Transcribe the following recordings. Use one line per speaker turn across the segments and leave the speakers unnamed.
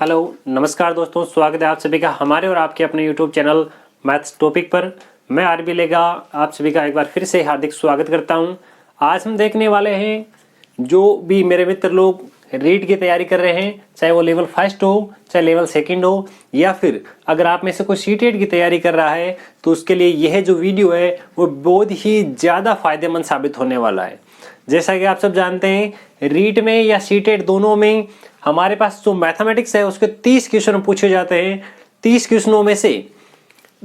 Hello नमस्कार दोस्तों, स्वागत है आप सभी का हमारे और आपके अपने यूट्यूब चैनल मैथ्स टॉपिक पर। मैं आरबी लेगा आप सभी का एक बार फिर से हार्दिक स्वागत करता हूं। आज हम देखने वाले हैं, जो भी मेरे मित्र लोग रीट की तैयारी कर रहे हैं, चाहे वो लेवल फर्स्ट हो चाहे लेवल सेकंड हो, या फिर अगर आप में से कोई सीटेट की तैयारी कर रहा है तो उसके लिए यह जो वीडियो है वो बहुत ही ज़्यादा फायदेमंद साबित होने वाला है। जैसा कि आप सब जानते हैं, रीट में या सीटेट दोनों में हमारे पास जो मैथमेटिक्स है उसके 30 क्वेश्चन पूछे जाते हैं। 30 क्वेश्चनों में से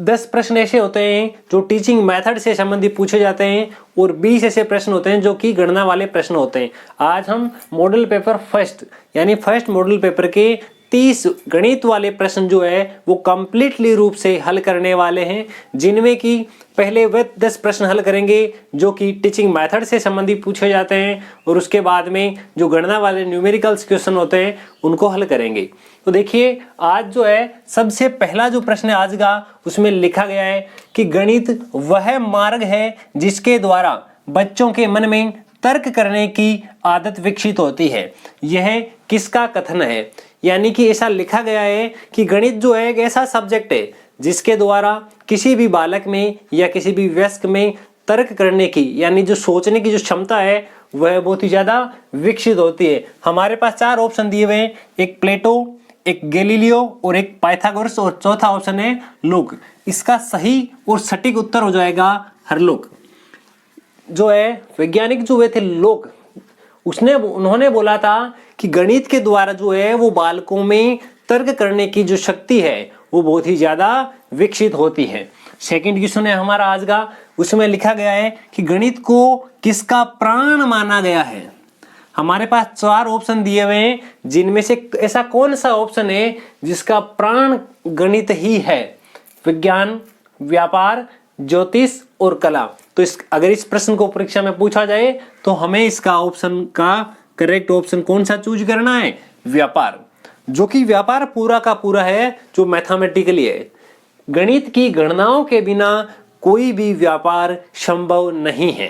10 प्रश्न ऐसे होते हैं जो टीचिंग मेथड से संबंधित पूछे जाते हैं और 20 ऐसे प्रश्न होते हैं जो कि गणना वाले प्रश्न होते हैं। आज हम मॉडल पेपर फर्स्ट यानी फर्स्ट मॉडल पेपर के 30 गणित वाले प्रश्न जो है वो कंप्लीटली रूप से हल करने वाले हैं, जिनमें कि पहले वे 10 प्रश्न हल करेंगे जो कि टीचिंग मेथड से संबंधित पूछे जाते हैं और उसके बाद में जो गणना वाले न्यूमेरिकल्स क्वेश्चन होते हैं उनको हल करेंगे। तो देखिए, आज जो है सबसे पहला जो प्रश्न है आज का, उसमें लिखा गया है कि गणित वह मार्ग है जिसके द्वारा बच्चों के मन में तर्क करने की आदत विकसित होती है। यह किसका कथन है? यानी कि ऐसा लिखा गया है कि गणित जो है एक ऐसा सब्जेक्ट है जिसके द्वारा किसी भी बालक में या किसी भी वयस्क में तर्क करने की यानी जो सोचने की जो क्षमता है वह बहुत ही ज्यादा विकसित होती है। हमारे पास 4 ऑप्शन दिए हुए हैं, एक प्लेटो, एक गैलीलियो और एक पाइथागोरस, और चौथा ऑप्शन है लोक। इसका सही और सटीक उत्तर हो जाएगा हरलोक। जो है वैज्ञानिक जो हुए थे लोक, उन्होंने बोला था कि गणित के द्वारा जो है वो बालकों में तर्क करने की जो शक्ति है वो बहुत ही ज्यादा विकसित होती है। सेकंड क्वेश्चन है हमारा आज का, उसमें लिखा गया है कि गणित को किसका प्राण माना गया है। हमारे पास 4 ऑप्शन दिए हुए हैं, जिनमें से ऐसा कौन सा ऑप्शन है जिसका प्राण गणित ही है? विज्ञान, व्यापार, ज्योतिष और कला। तो अगर इस प्रश्न को परीक्षा में पूछा जाए तो हमें इसका ऑप्शन का करेक्ट ऑप्शन कौन सा चूज करना है? व्यापार, जो कि व्यापार पूरा का पूरा है जो मैथमेटिकली है। गणित की गणनाओं के बिना कोई भी व्यापार संभव नहीं है।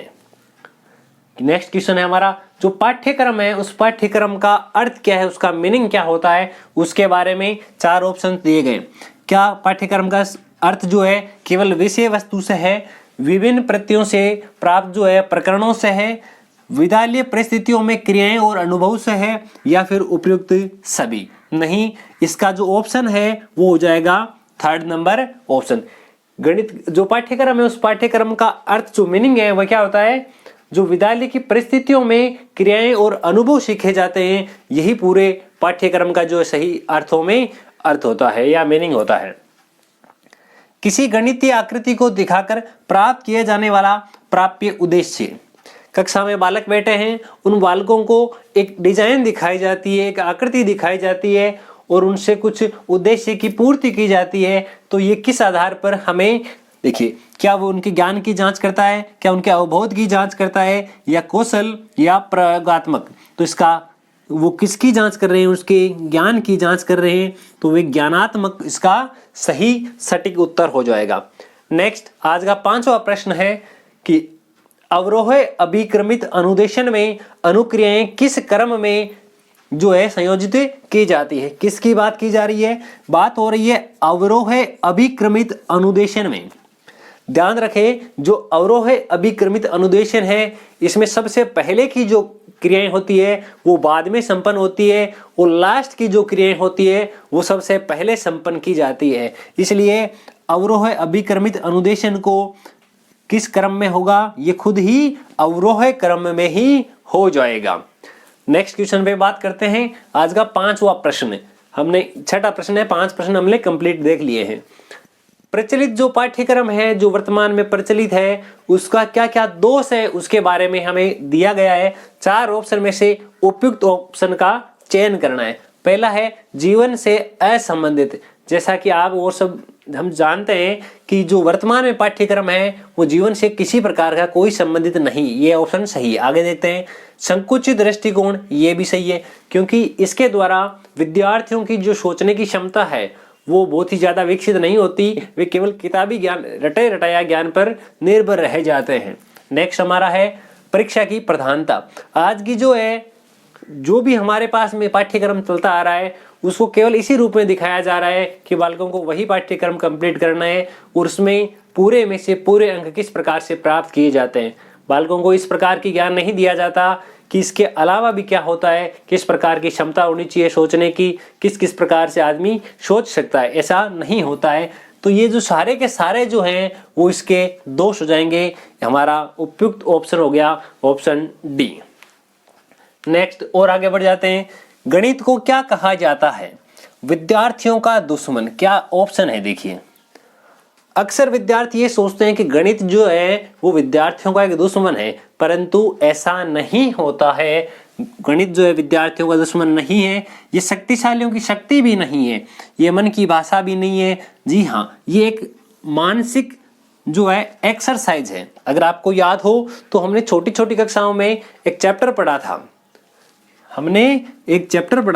नेक्स्ट क्वेश्चन है हमारा, जो पाठ्यक्रम है उस पाठ्यक्रम का अर्थ क्या है, उसका मीनिंग क्या होता है, उसके बारे में 4 ऑप्शन दिए गए। क्या पाठ्यक्रम का अर्थ जो है केवल विषय वस्तु से है, विभिन्न प्रत्ययों से प्राप्त जो है प्रकरणों से है, विद्यालय परिस्थितियों में क्रियाएं और अनुभव से है, या फिर उपयुक्त सभी? नहीं, इसका जो ऑप्शन है वो हो जाएगा 3rd नंबर ऑप्शन। गणित जो पाठ्यक्रम है उस पाठ्यक्रम का अर्थ जो मीनिंग है वह क्या होता है? जो विद्यालय की परिस्थितियों में क्रियाएं और अनुभव सीखे जाते हैं, यही पूरे पाठ्यक्रम का जो सही अर्थों में अर्थ होता है या मीनिंग होता है। किसी गणितीय आकृति को दिखाकर प्राप्त किया जाने वाला प्राप्य उद्देश्य। कक्षा में बालक बैठे हैं, उन बालकों को एक डिजाइन दिखाई जाती है, एक आकृति दिखाई जाती है और उनसे कुछ उद्देश्य की पूर्ति की जाती है। तो ये किस आधार पर हमें, देखिए, क्या वो उनके ज्ञान की जांच करता है, क्या उनके अवबोध की जांच करता है, या कौशल या प्रयोगात्मक? तो इसका वो किसकी जांच कर रहे हैं? उसके ज्ञान की जांच कर रहे हैं, तो वे ज्ञानात्मक इसका सही सटीक उत्तर हो जाएगा। नेक्स्ट आज का 5वां प्रश्न है कि अवरोह अभिक्रमित अनुदेशन में अनुक्रियाएं किस क्रम में जो है संयोजित की जाती है? किसकी बात की जा रही है? बात हो रही है अवरोह अभिक्रमित अनुदेशन में। ध्यान रखें, जो अवरोह अभिक्रमित अनुदेशन है इसमें सबसे पहले की जो क्रियाएं होती है वो बाद में संपन्न होती है और लास्ट की जो क्रियाएं होती है वो सबसे पहले संपन्न की जाती है। इसलिए अवरोह अभिक्रमित अनुदेशन को किस क्रम में होगा? ये खुद ही अवरोह क्रम में ही हो जाएगा। नेक्स्ट क्वेश्चन पे बात करते हैं। आज का 5वां प्रश्न, हमने 6ठा प्रश्न है, 5 प्रश्न हमने कंप्लीट देख लिए हैं। प्रचलित जो पाठ्यक्रम है जो वर्तमान में प्रचलित है उसका क्या क्या दोष है उसके बारे में हमें दिया गया है। 4 ऑप्शन में से उपयुक्त ऑप्शन का चयन करना है। पहला है जीवन से असंबंधित। जैसा कि आप और सब हम जानते हैं कि जो वर्तमान में पाठ्यक्रम है वो जीवन से किसी प्रकार का कोई संबंधित नहीं, ये ऑप्शन सही है। आगे देखते हैं, संकुचित दृष्टिकोण, ये भी सही है क्योंकि इसके द्वारा विद्यार्थियों की जो सोचने की क्षमता है वो बहुत ही ज्यादा विकसित नहीं होती, वे केवल किताबी ज्ञान, रटे रटाया ज्ञान पर निर्भर रह जाते हैं। नेक्स्ट हमारा है परीक्षा की प्रधानता। आज की जो है जो भी हमारे पास में पाठ्यक्रम चलता आ रहा है उसको केवल इसी रूप में दिखाया जा रहा है कि बालकों को वही पाठ्यक्रम कंप्लीट करना है और उसमें पूरे में से पूरे अंक किस प्रकार से प्राप्त किए जाते हैं। बालकों को इस प्रकार की ज्ञान नहीं दिया जाता कि इसके अलावा भी क्या होता है, किस प्रकार की क्षमता होनी चाहिए सोचने की, किस किस प्रकार से आदमी सोच सकता है, ऐसा नहीं होता है। तो ये जो सारे के सारे जो हैं वो इसके दोष हो जाएंगे। हमारा उपयुक्त ऑप्शन हो गया ऑप्शन डी। नेक्स्ट और आगे बढ़ जाते हैं। गणित को क्या कहा जाता है? विद्यार्थियों का दुश्मन। क्या ऑप्शन है देखिए। अक्सर विद्यार्थी ये सोचते हैं कि गणित जो है वो विद्यार्थियों का एक दुश्मन है, परंतु ऐसा नहीं होता है। गणित जो है विद्यार्थियों का दुश्मन नहीं है, ये शक्तिशालियों की शक्ति भी नहीं है, ये मन की भाषा भी नहीं है। जी हाँ, ये एक मानसिक जो है एक्सरसाइज है। अगर आपको याद हो तो हमने छोटी छोटी कक्षाओं में एक चैप्टर पढ़ा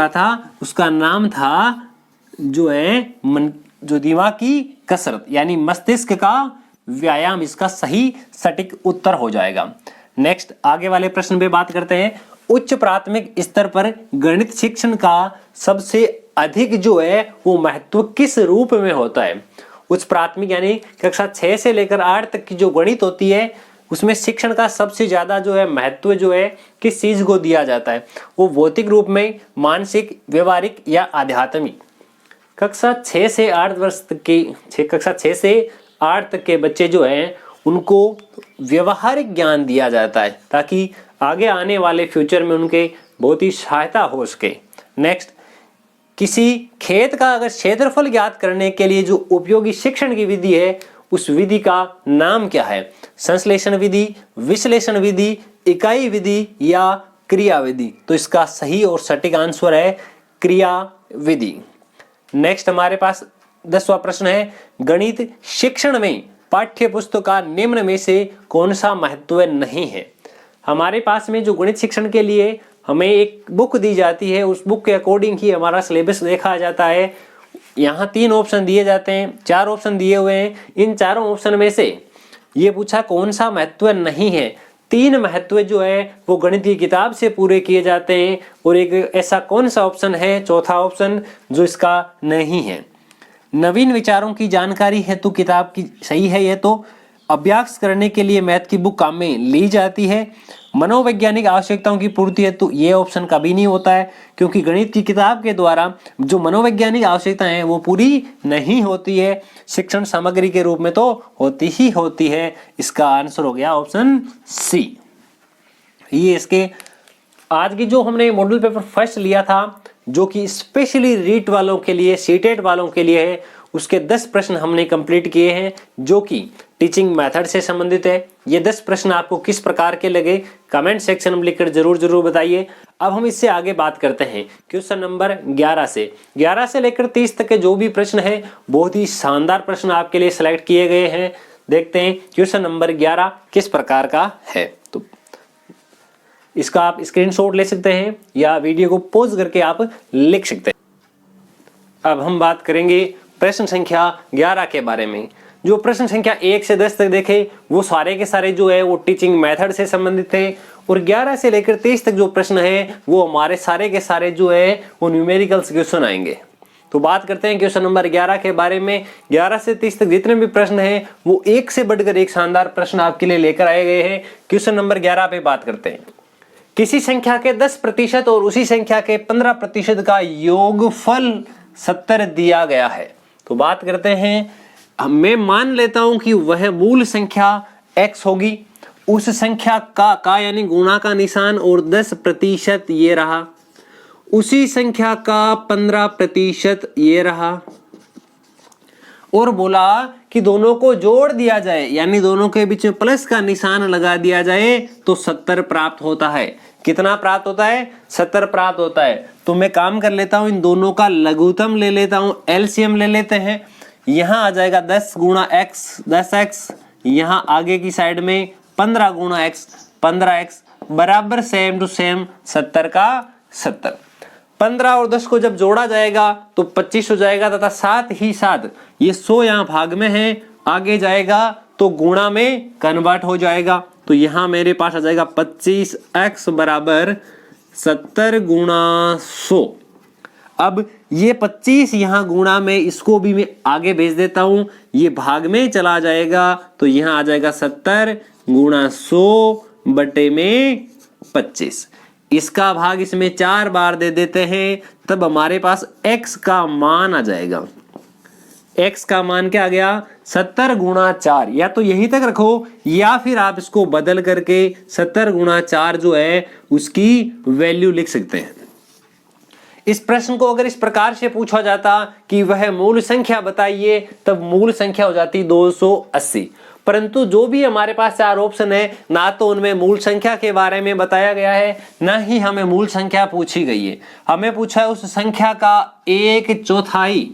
था, उसका नाम था जो है जो दिमाग की कसरत यानी मस्तिष्क का व्यायाम। इसका सही सटीक उत्तर हो जाएगा। नेक्स्ट आगे वाले प्रश्न पे बात करते हैं। उच्च प्राथमिक स्तर पर गणित शिक्षण का सबसे अधिक जो है वो महत्व किस रूप में होता है? उच्च प्राथमिक यानी कक्षा 6 से लेकर 8 तक की जो गणित होती है उसमें शिक्षण का सबसे ज्यादा जो है महत्व जो है किस चीज को दिया जाता है? वो भौतिक रूप में, मानसिक, व्यवहारिक या आध्यात्मिक? कक्षा 6 से 8 वर्ष तक के कक्षा 6 से 8 तक के बच्चे जो हैं उनको व्यवहारिक ज्ञान दिया जाता है ताकि आगे आने वाले फ्यूचर में उनके बहुत ही सहायता हो सके। नेक्स्ट, किसी खेत का अगर क्षेत्रफल ज्ञात करने के लिए जो उपयोगी शिक्षण की विधि है उस विधि का नाम क्या है? संश्लेषण विधि, विश्लेषण विधि, इकाई विधि या क्रिया विधि? तो इसका सही और सटीक आंसर है क्रिया विधि। नेक्स्ट हमारे पास 10वां प्रश्न है। गणित शिक्षण में पाठ्य पुस्तक का निम्न में से कौन सा महत्व नहीं है? हमारे पास में जो गणित शिक्षण के लिए हमें एक बुक दी जाती है उस बुक के अकॉर्डिंग ही हमारा सिलेबस देखा जाता है। यहाँ 3 ऑप्शन दिए जाते हैं, 4 ऑप्शन दिए हुए हैं। इन चारों ऑप्शन में से ये पूछा कौन सा महत्व नहीं है। 3 महत्व जो है वो गणित की किताब से पूरे किए जाते हैं और एक ऐसा कौन सा ऑप्शन है, चौथा ऑप्शन, जो इसका नहीं है। नवीन विचारों की जानकारी है तो किताब की सही है, ये तो अभ्यास करने के लिए मैथ की बुक काम में ली जाती है। मनोवैज्ञानिक आवश्यकताओं की पूर्ति है तो ये ऑप्शन कभी नहीं होता है, क्योंकि गणित की किताब के द्वारा जो मनोवैज्ञानिक आवश्यकताएं हैं वो पूरी नहीं होती है, शिक्षण सामग्री के रूप में तो होती ही होती है। इसका आंसर हो गया ऑप्शन सी। ये इसके आज की जो हमने मॉडल पेपर फर्स्ट लिया था जो कि स्पेशली रीट वालों के लिए, सीटेट वालों के लिए है, उसके 10 प्रश्न हमने कंप्लीट किए हैं जो कि टीचिंग मेथड से संबंधित है। ये 10 प्रश्न आपको किस प्रकार के लगे कमेंट सेक्शन में लिखकर जरूर बताइए। अब हम इससे आगे बात करते हैं क्वेश्चन नंबर 11 से लेकर 30 तक के जो भी प्रश्न है बहुत ही शानदार प्रश्न आपके लिए सिलेक्ट किए गए हैं। देखते हैं क्वेश्चन नंबर 11 किस प्रकार का है। तो इसका आप स्क्रीनशॉट ले सकते हैं या वीडियो को पॉज करके आप लिख सकते हैं। अब हम बात करेंगे प्रश्न संख्या 11 के बारे में। जो प्रश्न संख्या 1 से 10 तक देखे वो सारे के सारे जो है वो टीचिंग मेथड से संबंधित थे और 11 से लेकर 23 तक जो प्रश्न है वो हमारे सारे के सारे जो है वो न्यूमेरिकल्स क्वेश्चन आएंगे। तो बात करते हैं क्वेश्चन नंबर 11 के बारे में। 11 से 30 तक जितने भी प्रश्न हैं वो एक से बढ़कर एक शानदार प्रश्न आपके लिए लेकर आए गए हैं। क्वेश्चन नंबर 11 पे बात करते हैं। किसी संख्या के 10% और उसी संख्या के 15% का योगफल 70 दिया गया है। तो बात करते हैं, मैं मान लेता हूं कि वह मूल संख्या x होगी, उस संख्या का यानी गुणा का निशान और 10% ये रहा, उसी संख्या का 15% ये रहा और बोला कि दोनों को जोड़ दिया जाए यानी दोनों के बीच में प्लस का निशान लगा दिया जाए तो 70 प्राप्त होता है। कितना प्राप्त होता है? 70 प्राप्त होता है। तो मैं काम कर लेता हूं, इन दोनों का लघुत्तम ले लेता हूं, एलसीएम ले लेते हैं। यहां आ जाएगा 10 गुणा x 10x, यहां आगे की साइड में 15 गुणा x 15x बराबर सेम टू सेम 70 का 70। 15 और 10 को जब जोड़ा जाएगा तो 25 हो जाएगा तथा साथ ही साथ ये 100 यहाँ भाग में है, आगे जाएगा तो गुणा में कन्वर्ट हो जाएगा। तो यहाँ मेरे पास आ जाएगा 25x बराबर 70 गुणा 100। अब ये 25 यहां गुणा में, इसको भी मैं आगे भेज देता हूं, ये भाग में चला जाएगा तो यहां आ जाएगा 70 गुणा 100 बटे में 25। इसका भाग इसमें 4 बार दे देते हैं, तब हमारे पास x का मान आ जाएगा। x का मान क्या आ गया? 70 गुणा 4। या तो यहीं तक रखो या फिर आप इसको बदल करके 70 गुणा 4 जो है उसकी वैल्यू लिख सकते हैं। इस प्रश्न को अगर इस प्रकार से पूछा जाता कि वह मूल संख्या बताइए, तब मूल संख्या हो जाती 280। परंतु जो भी हमारे पास 4 ऑप्शन है, ना तो उनमें मूल संख्या के बारे में बताया गया है, ना ही हमें मूल संख्या पूछी गई है। हमें पूछा है उस संख्या का 1/4।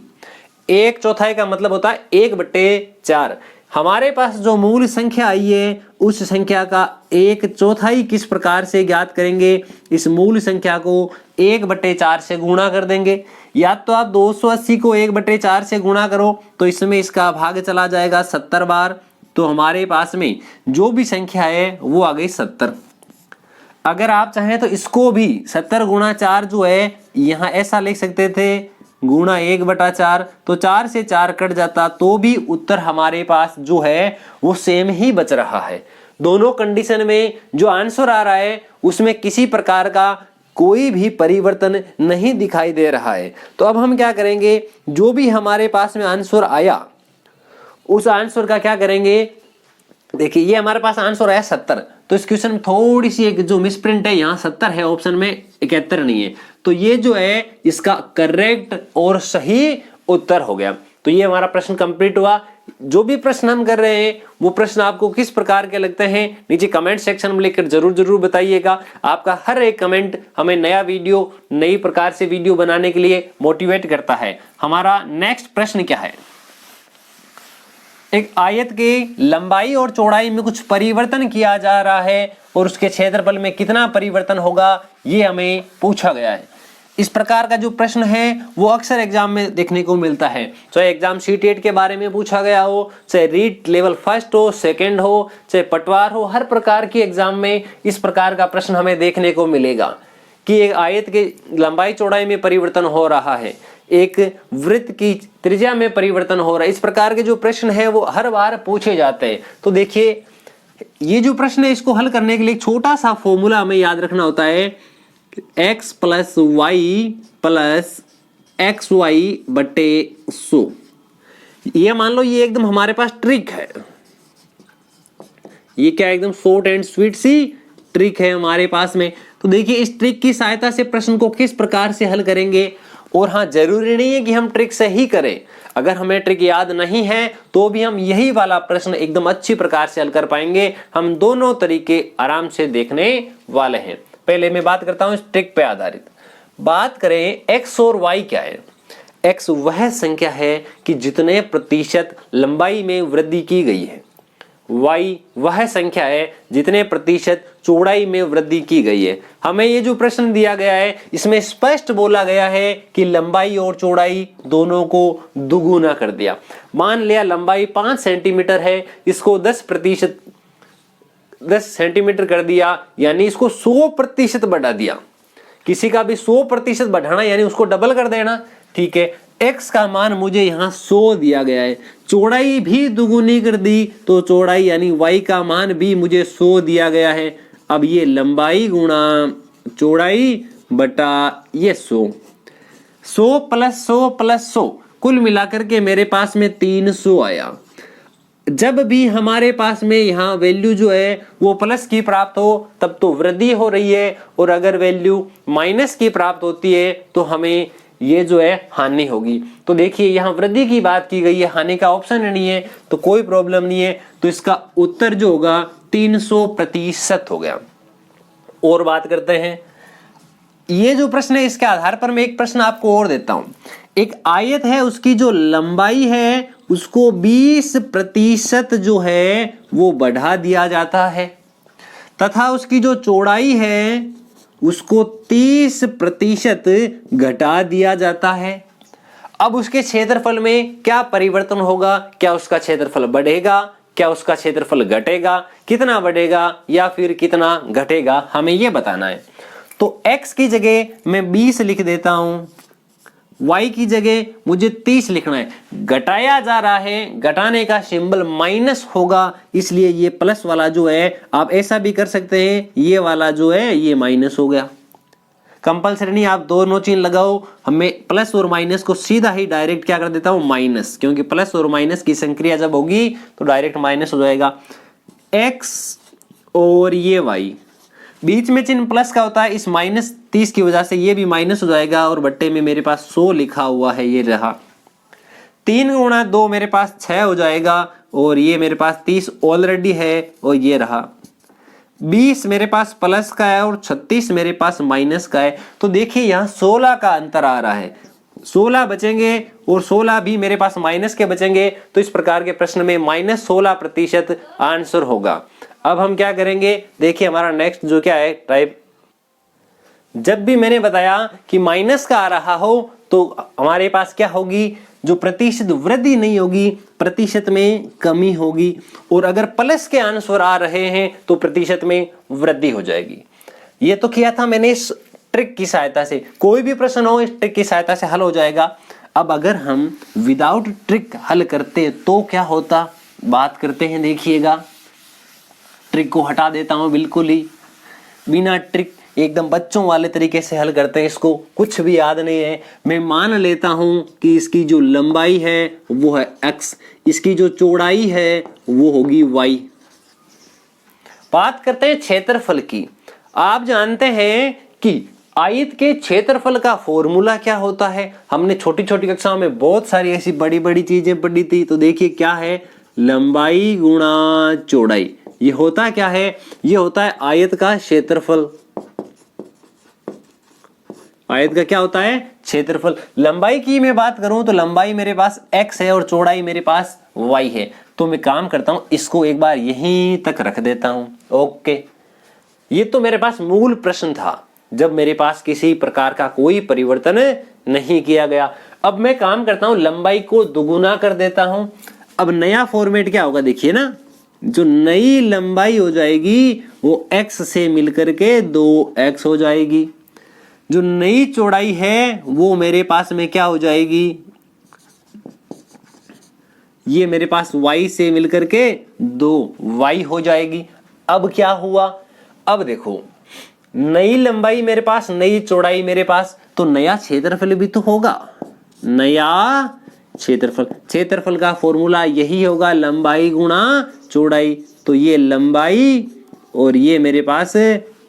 1/4 का मतलब होता है 1/4। हमारे पास जो मूल संख्या आई है उस संख्या का 1/4 किस प्रकार से ज्ञात करेंगे? इस मूल संख्या को 1/4 से गुणा कर देंगे। या तो आप 280 को 1/4 से गुणा करो तो इसमें इसका भाग चला जाएगा 70 बार, तो हमारे पास में जो भी संख्या है वो आ गई 70। अगर आप चाहें तो इसको भी 70 गुणा 4 जो है यहाँ ऐसा लिख सकते थे, गुणा 1/4, तो 4 से 4 कट जाता तो भी उत्तर हमारे पास जो है वो सेम ही बच रहा है। दोनों कंडीशन में जो आंसर आ रहा है उसमें किसी प्रकार का कोई भी परिवर्तन नहीं दिखाई दे रहा है। तो अब हम क्या करेंगे, जो भी हमारे पास में आंसर आया उस आंसर का क्या करेंगे? देखिए ये हमारे पास आंसर आया 70, तो इस क्वेश्चन में थोड़ी सी एक जो मिसप्रिंट है, यहाँ 70 है ऑप्शन में, 71 नहीं है, तो ये जो है इसका करेक्ट और सही उत्तर हो गया। तो ये हमारा प्रश्न कंप्लीट हुआ। जो भी प्रश्न हम कर रहे हैं वो प्रश्न आपको किस प्रकार के लगते हैं नीचे कमेंट सेक्शन में लिखकर जरूर बताइएगा। आपका हर एक कमेंट हमें नया वीडियो, नई प्रकार से वीडियो बनाने के लिए मोटिवेट करता है। हमारा नेक्स्ट प्रश्न क्या है? एक आयत की लंबाई और चौड़ाई में कुछ परिवर्तन किया जा रहा है और उसके क्षेत्रफल में कितना परिवर्तन होगा, ये हमें पूछा गया है। इस प्रकार का जो प्रश्न है वो अक्सर एग्जाम में देखने को मिलता है, चाहे एग्जाम शीट के बारे में पूछा गया हो, चाहे रीट लेवल फर्स्ट हो, सेकंड हो, चाहे पटवार हो, हर प्रकार की एग्जाम में इस प्रकार का प्रश्न हमें देखने को मिलेगा कि एक आयत के लंबाई चौड़ाई में परिवर्तन हो रहा है, एक वृत्त की त्रिज्या में परिवर्तन हो रहा है। इस प्रकार के जो प्रश्न है वो हर बार पूछे जाते हैं। तो देखिए ये जो प्रश्न है इसको हल करने के लिए एक छोटा सा फॉर्मूला हमें याद रखना होता है, x plus Y plus X Y बटे 100। ये मान लो ये एकदम हमारे पास ट्रिक है, ये क्या एकदम short and sweet C trick है हमारे पास में। तो देखिए इस ट्रिक की सहायता से प्रश्न को किस प्रकार से हल करेंगे। और हाँ, जरूरी नहीं है कि हम ट्रिक से ही करें, अगर हमें ट्रिक याद नहीं है तो भी हम यही वाला प्रश्न एकदम अच्छी प्रकार से हल कर पाएंगे। हम दोनों तरीके आराम से देखने वाले हैं। पहले मैं बात करता हूं इस ट्रिक पे आधारित। बात करें x और y क्या है। x वह संख्या है कि जितने प्रतिशत लंबाई में वृद्धि की गई है, y वह संख्या है जितने प्रतिशत चौड़ाई में वृद्धि की गई है। हमें ये जो प्रश्न दिया गया है इसमें स्पष्ट बोला गया है कि लंबाई और चौड़ाई दोनों को दुगुना कर दिया। मान लिया लंबाई 5 सेंटीमीटर है, इसको 10 सेंटीमीटर कर दिया, यानी इसको 100% बढ़ा दिया। किसी का भी 100% बढ़ाना यानी उसको डबल कर देना, ठीक है। x का मान मुझे यहाँ 100 दिया गया है, चौड़ाई भी दुगुनी कर दी तो चौड़ाई यानी y का मान भी मुझे 100 दिया गया है। अब ये लंबाई गुणा चौड़ाई बटा ये 100 प्लस 100 प्लस 100 कुल मिलाकर के मेरे पास में 300 आया। जब भी हमारे पास में यहाँ वैल्यू जो है वो प्लस की प्राप्त हो तब तो वृद्धि हो रही है, और अगर वैल्यू माइनस की प्राप्त होती है तो हमें ये जो है हानि होगी। तो देखिए यहाँ वृद्धि की बात की गई है, हानि का ऑप्शन नहीं है, तो कोई प्रॉब्लम नहीं है। तो इसका उत्तर जो होगा 300% हो गया। और बात करते हैं, ये जो प्रश्न है इसके आधार पर मैं एक प्रश्न आपको और देता हूं। एक आयत है, उसकी जो लंबाई है उसको 20% जो है वो बढ़ा दिया जाता है, तथा उसकी जो चौड़ाई है उसको 30% घटा दिया जाता है। अब उसके क्षेत्रफल में क्या परिवर्तन होगा? क्या उसका क्षेत्रफल बढ़ेगा, क्या उसका क्षेत्रफल घटेगा, कितना बढ़ेगा या फिर कितना घटेगा, हमें यह बताना है। तो x की जगह मैं 20 लिख देता हूं, y की जगह मुझे 30 लिखना है। घटाया जा रहा है, घटाने का सिंबल माइनस होगा, इसलिए ये प्लस वाला जो है, आप ऐसा भी कर सकते हैं, ये वाला जो है ये माइनस हो गया। कंपल्सरी नहीं, आप दोनों चिन्ह लगाओ। हमें प्लस और माइनस को सीधा ही डायरेक्ट क्या कर देता हूं, माइनस, क्योंकि प्लस और माइनस की संक्रिया जब होगी तो डायरेक्ट माइनस हो जाएगा। x और ये y, बीच में चिन्ह प्लस का होता है, इस -30 की वजह से ये भी माइनस हो जाएगा, और बट्टे में मेरे पास 100 लिखा हुआ है, ये रहा। 3 गुणा 2 मेरे पास 6 हो जाएगा, और ये मेरे पास 30 ऑलरेडी है, और ये रहा। 20 मेरे पास प्लस का है और 36 मेरे पास माइनस का है। तो देखिए यहाँ 16 का अंतर आ रहा है, 16 बचेंगे और 16 भी मेरे पास माइनस के बचेंगे। तो इस प्रकार के प्रश्न में -16% आंसर होगा। अब हम क्या करेंगे, देखिए हमारा नेक्स्ट जो क्या है टाइप, जब भी मैंने बताया कि माइनस का आ रहा हो तो हमारे पास क्या होगी, जो प्रतिशत वृद्धि नहीं होगी, प्रतिशत में कमी होगी, और अगर प्लस के आंसर आ रहे हैं तो प्रतिशत में वृद्धि हो जाएगी। ये तो किया था मैंने इस ट्रिक की सहायता से, कोई भी प्रश्न हो इस ट्रिक की सहायता से हल हो जाएगा। अब अगर हम विदाउट ट्रिक हल करते तो क्या होता, बात करते हैं, देखिएगा। ट्रिक को हटा देता हूं, बिल्कुल ही बिना ट्रिक एकदम बच्चों वाले तरीके से हल करते हैं इसको, कुछ भी याद नहीं है। मैं मान लेता हूं कि इसकी जो लंबाई है वो है x, इसकी जो चौड़ाई है वो होगी y। बात करते हैं क्षेत्रफल की। आप जानते हैं कि आयत के क्षेत्रफल का फॉर्मूला क्या होता है, हमने छोटी छोटी कक्षाओं में बहुत सारी ऐसी बड़ी बड़ी चीजें पढ़ी थी। तो देखिए क्या है, लंबाई गुणा चौड़ाई। ये होता क्या है, ये होता है आयत का क्षेत्रफल। आयत का क्या होता है, क्षेत्रफल। लंबाई की मैं बात करूं तो लंबाई मेरे पास x है और चौड़ाई मेरे पास y है। तो मैं काम करता हूं, इसको एक बार यहीं तक रख देता हूं। ओके, ये तो मेरे पास मूल प्रश्न था, जब मेरे पास किसी प्रकार का कोई परिवर्तन नहीं किया गया। अब मैं काम करता हूं, लंबाई को दुगुना कर देता हूं। अब नया फॉर्मेट क्या होगा, देखिए ना, जो नई लंबाई हो जाएगी वो x से मिलकर के 2x हो जाएगी। जो नई चौड़ाई है वो मेरे पास में क्या हो जाएगी, ये मेरे पास y से मिलकर के 2y हो जाएगी। अब क्या हुआ, अब देखो, नई लंबाई मेरे पास, नई चौड़ाई मेरे पास, तो नया क्षेत्रफल भी तो होगा। नया क्षेत्रफल, क्षेत्रफल का फॉर्मूला यही होगा, लंबाई गुणा चौड़ाई। तो ये लंबाई और ये मेरे पास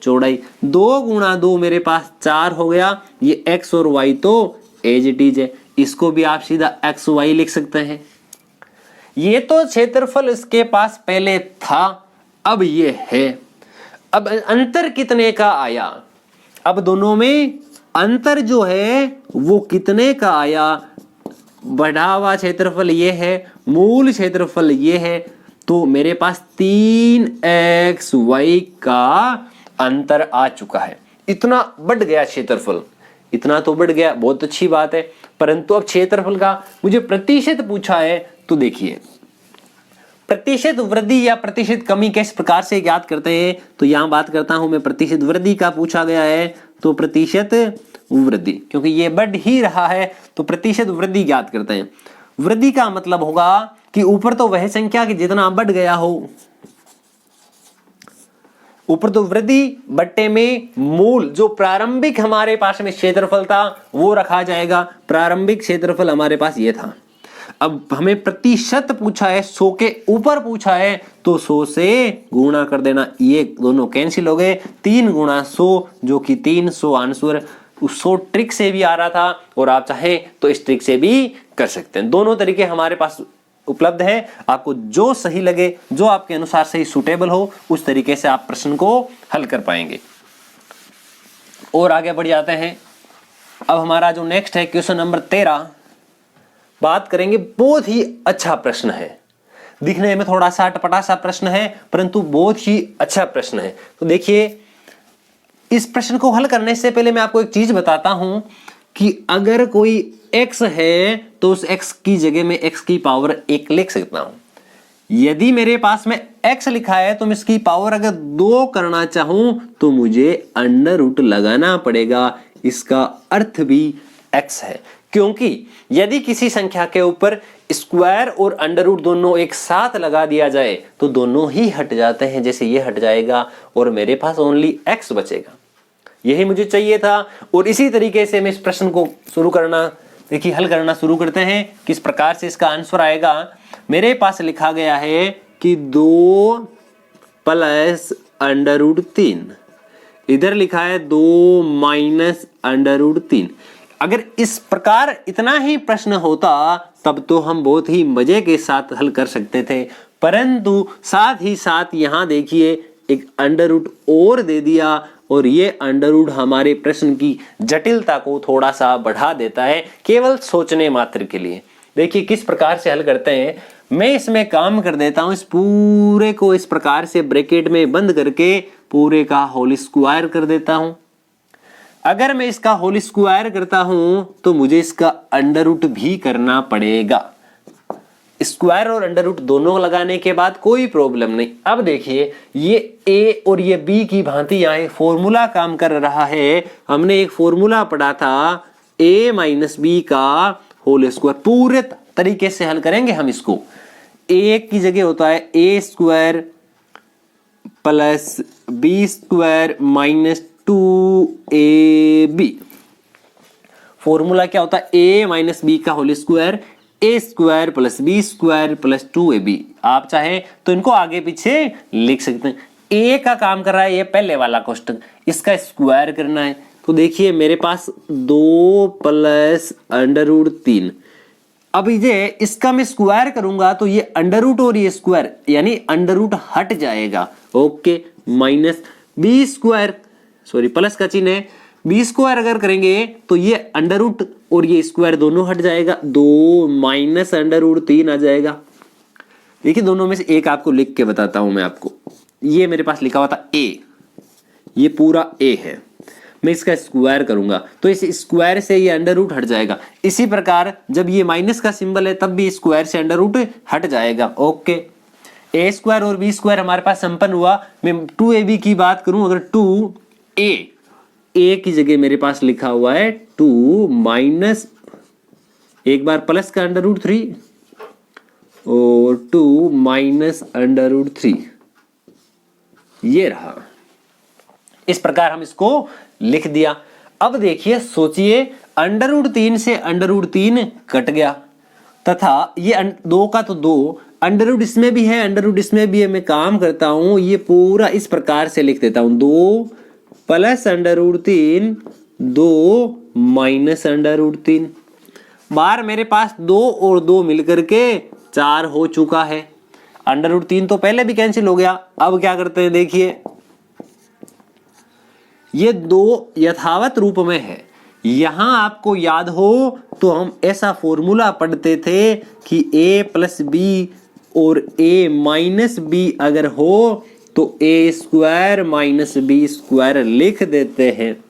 चौड़ाई, 2 गुणा 2 मेरे पास 4 हो गया। ये x और y तो एज इट इज है, इसको भी आप सीधा x y लिख सकते हैं। ये तो क्षेत्रफल इसके पास पहले था, अब ये है। अब अंतर कितने का आया, अब दोनों में अंतर जो है वो कितने का आया, बढ़ा हुआ क्षेत्रफल ये है, मूल क्षेत्रफल ये है। तो मेरे पास 3xy का अंतर आ चुका है। इतना बढ़ गया क्षेत्रफल, इतना तो बढ़ गया, बहुत अच्छी बात है। परंतु अब क्षेत्रफल का मुझे प्रतिशत पूछा है, तो देखिए प्रतिशत वृद्धि या प्रतिशत कमी किस प्रकार से ज्ञात करते हैं। तो यहां बात करता हूं मैं, प्रतिशत वृद्धि का पूछा गया है, तो प्रतिशत वृद्धि, क्योंकि ये बढ़ ही रहा है तो प्रतिशत वृद्धि ज्ञात करते हैं। वृद्धि का मतलब होगा कि ऊपर तो वह संख्या कि जितना बढ़ गया हो, ऊपर तो वृद्धि बट्टे में मूल जो प्रारंभिक हमारे पास में क्षेत्रफल था वो रखा जाएगा। प्रारंभिक क्षेत्रफल हमारे पास ये था। अब हमें प्रतिशत पूछा है, 100 के ऊपर पूछा है, तो 100 से गुणा कर देना, ये दोनों कैंसिल हो गए। 3 गुणा 100 जो कि 300 आंसर। 100 ट्रिक से भी आ रहा था और आप चाहें तो इस ट्रिक से भी कर सकते हैं। दोनों तरीके हमारे पास उपलब्ध है, आपको जो सही लगे, जो आपके अनुसार सही सूटेबल हो, उस तरीके से आप प्रश्न को हल कर पाएंगे। और आगे बढ़ जाते हैं। अब हमारा जो नेक्स्ट है क्वेश्चन नंबर 13, बात करेंगे। बहुत ही अच्छा प्रश्न है, दिखने में थोड़ा सा अटपटा सा प्रश्न है, परंतु बहुत ही अच्छा प्रश्न है। तो देखिए, इस प्रश्न को हल करने से पहले मैं आपको एक चीज बताता हूं कि अगर कोई x है तो उस x की जगह में x की पावर 1 लिख सकता हूं।
यदि मेरे पास में x लिखा है तो मैं इसकी पावर अगर 2 करना चाहूं तो मुझे अंडर रूट लगाना पड़ेगा। इसका अर्थ भी x है, क्योंकि यदि किसी संख्या के ऊपर स्क्वायर और अंडर रूट दोनों एक साथ लगा दिया जाए तो दोनों ही हट जाते हैं। जैसे ये हट जाएगा और मेरे पास ओनली x बचेगा। यही मुझे चाहिए था। और इसी तरीके से मैं इस प्रश्न को शुरू करना, देखिए हल करना शुरू करते हैं। किस प्रकार से इसका आंसर आएगा। मेरे पास लिखा गया है कि 2 प्लस अंडर रूट 3, इधर लिखा है 2 माइनस अंडर रूट 3। अगर इस प्रकार इतना ही प्रश्न होता तब तो हम बहुत ही मजे के साथ हल कर सकते थे, परंतु साथ ही साथ यहां देखिए एक अंडर रूट और दे दिया और ये अंडर रूट हमारे प्रश्न की जटिलता को थोड़ा सा बढ़ा देता है, केवल सोचने मात्र के लिए। देखिए किस प्रकार से हल करते हैं। मैं इसमें काम कर देता हूं, इस पूरे को इस प्रकार से ब्रैकेट में बंद करके पूरे का होल स्क्वायर कर देता हूं। अगर मैं इसका होल स्क्वायर करता हूं तो मुझे इसका अंडर रूट भी करना पड़ेगा। स्क्वायर और अंडर रूट दोनों लगाने के बाद कोई प्रॉब्लम नहीं। अब देखिए ये a और ये b की भांति यहाँ एक फॉर्मूला काम कर रहा है। हमने एक फॉर्मूला पढ़ा था a माइनस बी का होल स्क्वायर। पूरे तरीके से हल करेंगे हम इसको। a की जगह होता है a square plus b square minus 2ab। Formula क्या होता है a माइनस बी का whole square a square plus b square plus 2ab। आप चाहे तो इनको आगे पीछे लिख सकते हैं। ए का काम कर रहा है ये पहले वाला क्वेश्चन, इसका स्क्वायर करना है। तो देखिए मेरे पास 2 प्लस अंडर रूट 3। अब ये इसका मैं स्क्वायर करूंगा तो ये अंडर रूट और ये स्क्वायर यानी अंडर रूट हट जाएगा। Okay, minus B square, sorry plus का चिन्ह है, बी स्क्वायर अगर करेंगे तो ये अंडर रूट और ये स्क्वायर दोनों हट जाएगा। 2 माइनस अंडर रूट 3 आ जाएगा। देखिए दोनों में से एक आपको लिख के बताता हूं मैं आपको। ये मेरे पास लिखा हुआ था a, ये पूरा a है। मैं इसका स्क्वायर करूंगा तो इस स्क्वायर से ये अंडर रूट हट जाएगा। इसी प्रकार जब ये माइनस का सिंबल है तब भी स्क्वायर से अंडर रूट हट जाएगा। ओके, a स्क्वायर और b स्क्वायर हमारे पास संपन्न हुआ। मैं 2ab की बात करूं, अगर 2a की जगह मेरे पास लिखा हुआ है 2 माइनस एक बार प्लस का अंडर रूट 3 और 2 माइनस अंडर रूट 3, ये रहा। इस प्रकार हम इसको लिख दिया। अब देखिए सोचिए अंडर रूट 3 से अंडर रूट 3 कट गया तथा ये 2 का तो 2, अंडर रूट इसमें भी है अंडर रूट इसमें भी है। मैं काम करता हूं ये पूरा इस प्रकार से लिख देता हूं 2 plus under root 3 2 minus under root 3। बाहर मेरे पास 2 और 2 मिलकर के 4 हो चुका है। अंडर रूट 3 तो पहले भी कैंसिल हो गया। अब क्या करते हैं, देखिए ये 2 यथावत रूप में है। यहां आपको याद हो तो हम ऐसा फॉर्मूला पढ़ते थे कि a प्लस बी और a माइनस बी अगर हो तो a square minus B square लिख देते हैं।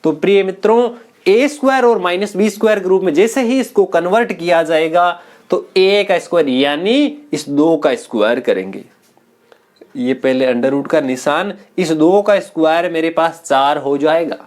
तो प्रिय मित्रों a स्क्वायर और माइनस बी स्क्वायर के रूप में जैसे ही इसको कन्वर्ट किया जाएगा तो a का स्क्वायर यानी इस 2 का स्क्वायर करेंगे। ये पहले अंडर रूट का निशान, इस 2 का स्क्वायर मेरे पास 4 हो जाएगा।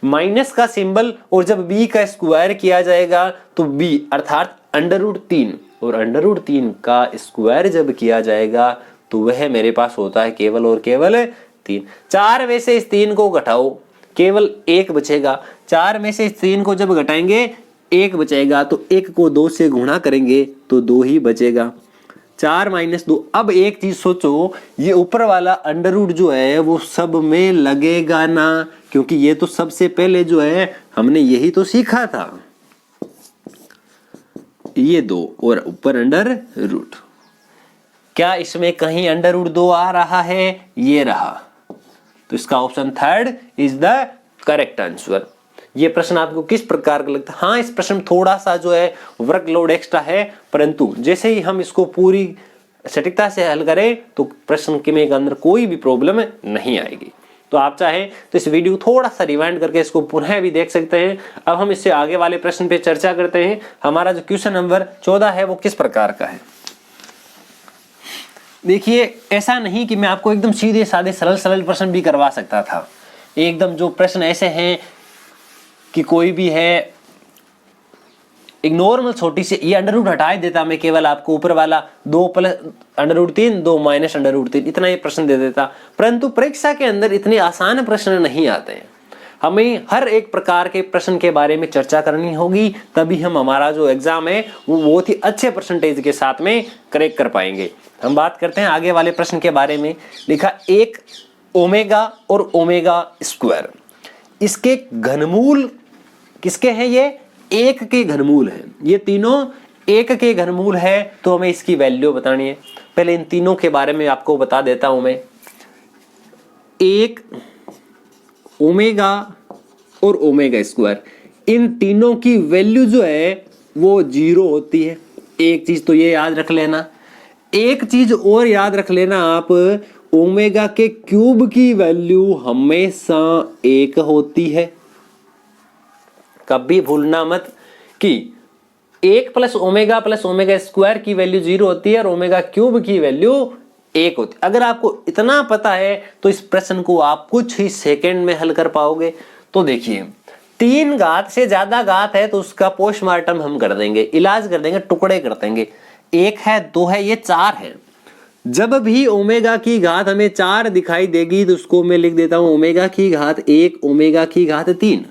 माइनस का सिंबल और जब b का स्क्वायर किया जाएगा तो b अर्थात अंडर रूट 3 और अंडर रूट 3 का स्क्वायर जब किया जाएगा तो वह मेरे पास होता है केवल और केवल 3। 4 में से इस 3 को घटाओ केवल 1 बचेगा। 4 में से इस 3 को जब घटाएंगे 1 बचेगा तो 1 को 2 से गुणा करेंगे तो 2 ही बचेगा। 4 माइनस 2। अब एक चीज सोचो, ये ऊपर वाला अंडर रूट जो है वो सब में लगेगा ना, क्योंकि ये तो सबसे पहले जो है हमने यही तो सीखा था। ये 2 और ऊपर अंडर रूट। क्या इसमें कहीं अंडर रूट 2 आ रहा है? ये रहा। तो इसका option 3 is the correct answer. ये प्रश्न आपको किस प्रकार का लगता है? हाँ, इस प्रश्न में थोड़ा सा जो है वर्कलोड एक्स्ट्रा है, परंतु जैसे ही हम इसको पूरी सटीकता से हल करें तो प्रश्न के अंदर कोई भी प्रॉब्लम नहीं आएगी। तो आप चाहे तो इस वीडियो थोड़ा सा रिवाइंड करके इसको पुनः भी देख सकते हैं। अब हम इससे आगे वाले प्रश्न पे चर्चा करते हैं। हमारा जो क्वेश्चन नंबर 14 है वो किस प्रकार का है। देखिए ऐसा नहीं कि मैं आपको एकदम सीधे साधे सरल सरल प्रश्न भी करवा सकता था। एकदम जो प्रश्न ऐसे हैं कि कोई भी है एक नॉर्मल छोटी सी, ये अंडर रूट हटा देता मैं, केवल आपको ऊपर वाला 2 plus under root 3 2 minus under root 3 इतना ये प्रश्न दे देता। परंतु परीक्षा के अंदर इतने आसान प्रश्न नहीं आते हैं। हमें हर एक प्रकार के प्रश्न के बारे में चर्चा करनी होगी, तभी हम हमारा जो एग्जाम है वो बहुत ही अच्छे परसेंटेज के साथ में क्रैक कर पाएंगे। हम बात करते हैं आगे वाले प्रश्न के बारे में। लिखा एक ओमेगा और ओमेगा स्क्वायर, इसके घनमूल किसके हैं? ये एक के घनमूल है। ये तीनों एक के घनमूल है, तो हमें इसकी वैल्यू बतानी है। पहले इन तीनों के बारे में आपको बता देता हूं मैं। एक ओमेगा और ओमेगा स्क्वायर, इन तीनों की वैल्यू जो है वो 0 होती है। एक चीज तो ये याद रख लेना। एक चीज और याद रख लेना आप, ओमेगा के क्यूब की वैल्यू हमेशा 1 होती है। कभी भूलना मत कि 1 प्लस ओमेगा स्क्वायर की वैल्यू 0 होती है और ओमेगा क्यूब की वैल्यू 1 होती है। अगर आपको इतना पता है तो इस प्रश्न को आप कुछ ही सेकंड में हल कर पाओगे। तो देखिए 3 घात से ज्यादा घात है तो उसका पोस्टमार्टम हम कर देंगे, इलाज कर देंगे, टुकड़े कर देंगे। 1 है, 2 है, ये 4 है। जब भी ओमेगा की घात हमें 4 दिखाई देगी तो उसको मैं लिख देता हूं ओमेगा की घात 1 ओमेगा की घात 3।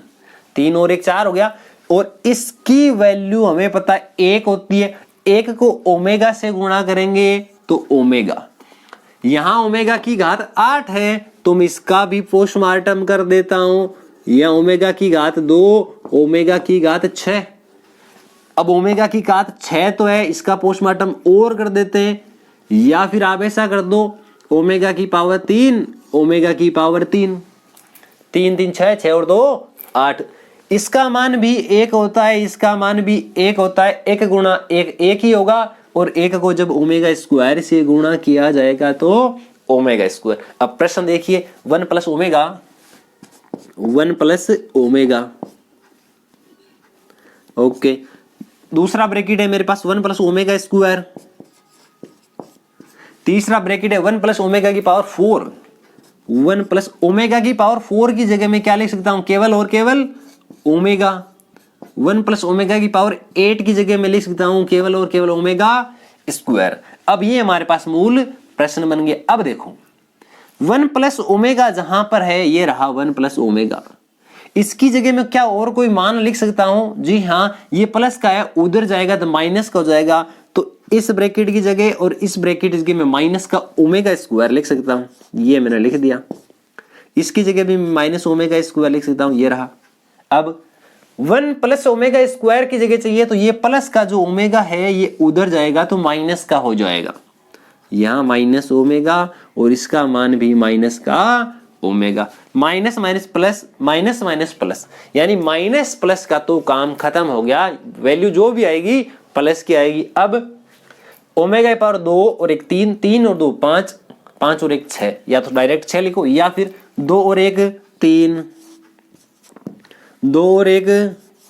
3 और 1 4 हो गया। और इसकी वैल्यू हमें पता है 1 होती है। 1 को ओमेगा से गुणा करेंगे तो ओमेगा, यहां ओमेगा की घात 8 है तो मैं इसका भी पोस्टमार्टम कर देता हूं। यह ओमेगा की घात 2 ओमेगा की घात 6। अब ओमेगा की घात 6 तो है, इसका पोस्टमार्टम और कर देते हैं। या फिर आप ऐसा कर दो ओमेगा की पावर 3 ओमेगा की पावर 3। 3 3 6 6 और 2 8। इसका मान भी 1 होता है, इसका मान भी 1 होता है। 1 गुणा 1 1 ही होगा और 1 को जब ओमेगा स्क्वायर से गुणा किया जाएगा तो ओमेगा स्क्वायर। अब प्रश्न देखिए 1 प्लस ओमेगा ओके। दूसरा ब्रैकेट है मेरे पास 1 प्लस ओमेगा स्क्वायर। तीसरा ब्रैकेट है 1 प्लस ओमेगा की पावर 4। 1 प्लस ओमेगा की पावर 4 की जगह में क्या लिख सकता हूं? केवल और केवल ओमेगा। 1 प्लस ओमेगा की पावर 8 की जगह में लिख सकता हूं केवल और केवल ओमेगा स्क्वायर। अब ये हमारे पास मूल प्रश्न बन गया। अब देखो 1 प्लस ओमेगा जहां पर है, ये रहा 1 प्लस ओमेगा। इसकी जगह में क्या और कोई मान लिख सकता हूं? जी हाँ, ये प्लस का है, उधर जाएगा तो माइनस का हो जाएगा। तो इस ब्रैकेट की जगह और इस ब्रैकेट की जगह में माइनस का ओमेगा स्क्वायर लिख सकता हूं। ये मैंने लिख दिया। इसकी जगह भी माइनस ओमेगा स्क्वायर लिख सकता हूं, ये रहा। अब 1 प्लस ओमेगा स्क्वायर की जगह चाहिए तो ये प्लस का जो ओमेगा है ये उधर जाएगा तो माइनस का हो जाएगा। यहां माइनस ओमेगा और इसका मान भी माइनस का omega. Minus minus plus minus minus plus, यानी माइनस प्लस का तो काम खत्म हो गया। वैल्यू जो भी आएगी प्लस की आएगी। अब ओमेगा पावर 2 और 1 3, 3 और 2 5, 5 और 1 6। या तो डायरेक्ट 6 लिखो या फिर 2 और 1 3, 2 और 1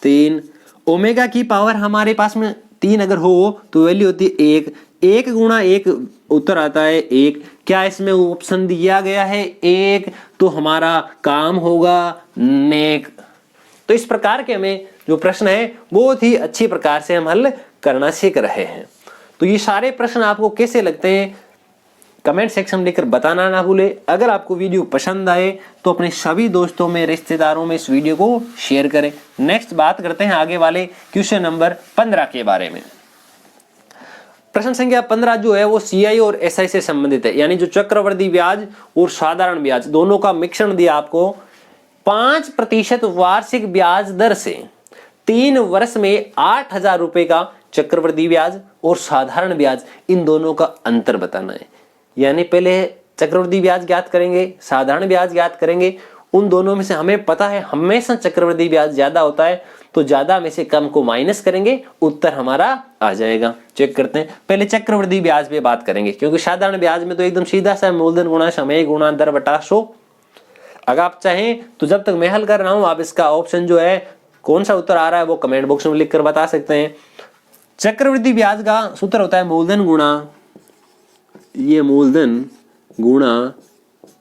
3। ओमेगा की पावर हमारे पास में 3 अगर हो तो वैल्यू होती है 1। 1 गुणा 1 उत्तर आता है 1। क्या इसमें ऑप्शन दिया गया है 1? तो हमारा काम होगा नेक। तो इस प्रकार के हमें जो प्रश्न है बहुत ही अच्छी प्रकार से हम हल करना सीख रहे हैं। तो ये सारे प्रश्न आपको कैसे लगते हैं कमेंट सेक्शन में लिखकर बताना ना भूले। अगर आपको वीडियो पसंद आए तो अपने सभी दोस्तों में, रिश्तेदारों में इस वीडियो को शेयर करें। नेक्स्ट बात करते हैं आगे वाले क्वेश्चन नंबर 15 के बारे में। प्रश्न संख्या 15 जो है वो सीआई और एसआई से संबंधित है, यानी जो चक्रवृद्धि ब्याज और साधारण ब्याज दोनों का मिश्रण दिया आपको। 5% वार्षिक ब्याज दर से 3 वर्ष में 8,000 रुपए का चक्रवृद्धि ब्याज और साधारण ब्याज, इन दोनों का अंतर बताना है। यानी पहले चक्रवृद्धि ब्याज ज्ञात करेंगे, साधारण ब्याज ज्ञात करेंगे। उन दोनों में से हमें पता है हमेशा चक्रवृद्धि ब्याज ज्यादा होता है, तो ज्यादा में से कम को माइनस करेंगे, उत्तर हमारा आ जाएगा। चेक करते हैं। पहले चक्रवृद्धि ब्याज पे बात करेंगे, क्योंकि साधारण ब्याज में तो एकदम सीधा सा मूलधन गुणा समय गुणा दर बटा 100। अगर आप चाहें तो जब तक मैं हल कर रहा हूं आप इसका ऑप्शन जो है कौन सा उत्तर आ रहा है वो कमेंट बॉक्स में लिखकर बता सकते हैं। चक्रवृद्धि ब्याज का सूत्र होता है मूलधन गुणा ये मूलधन गुणा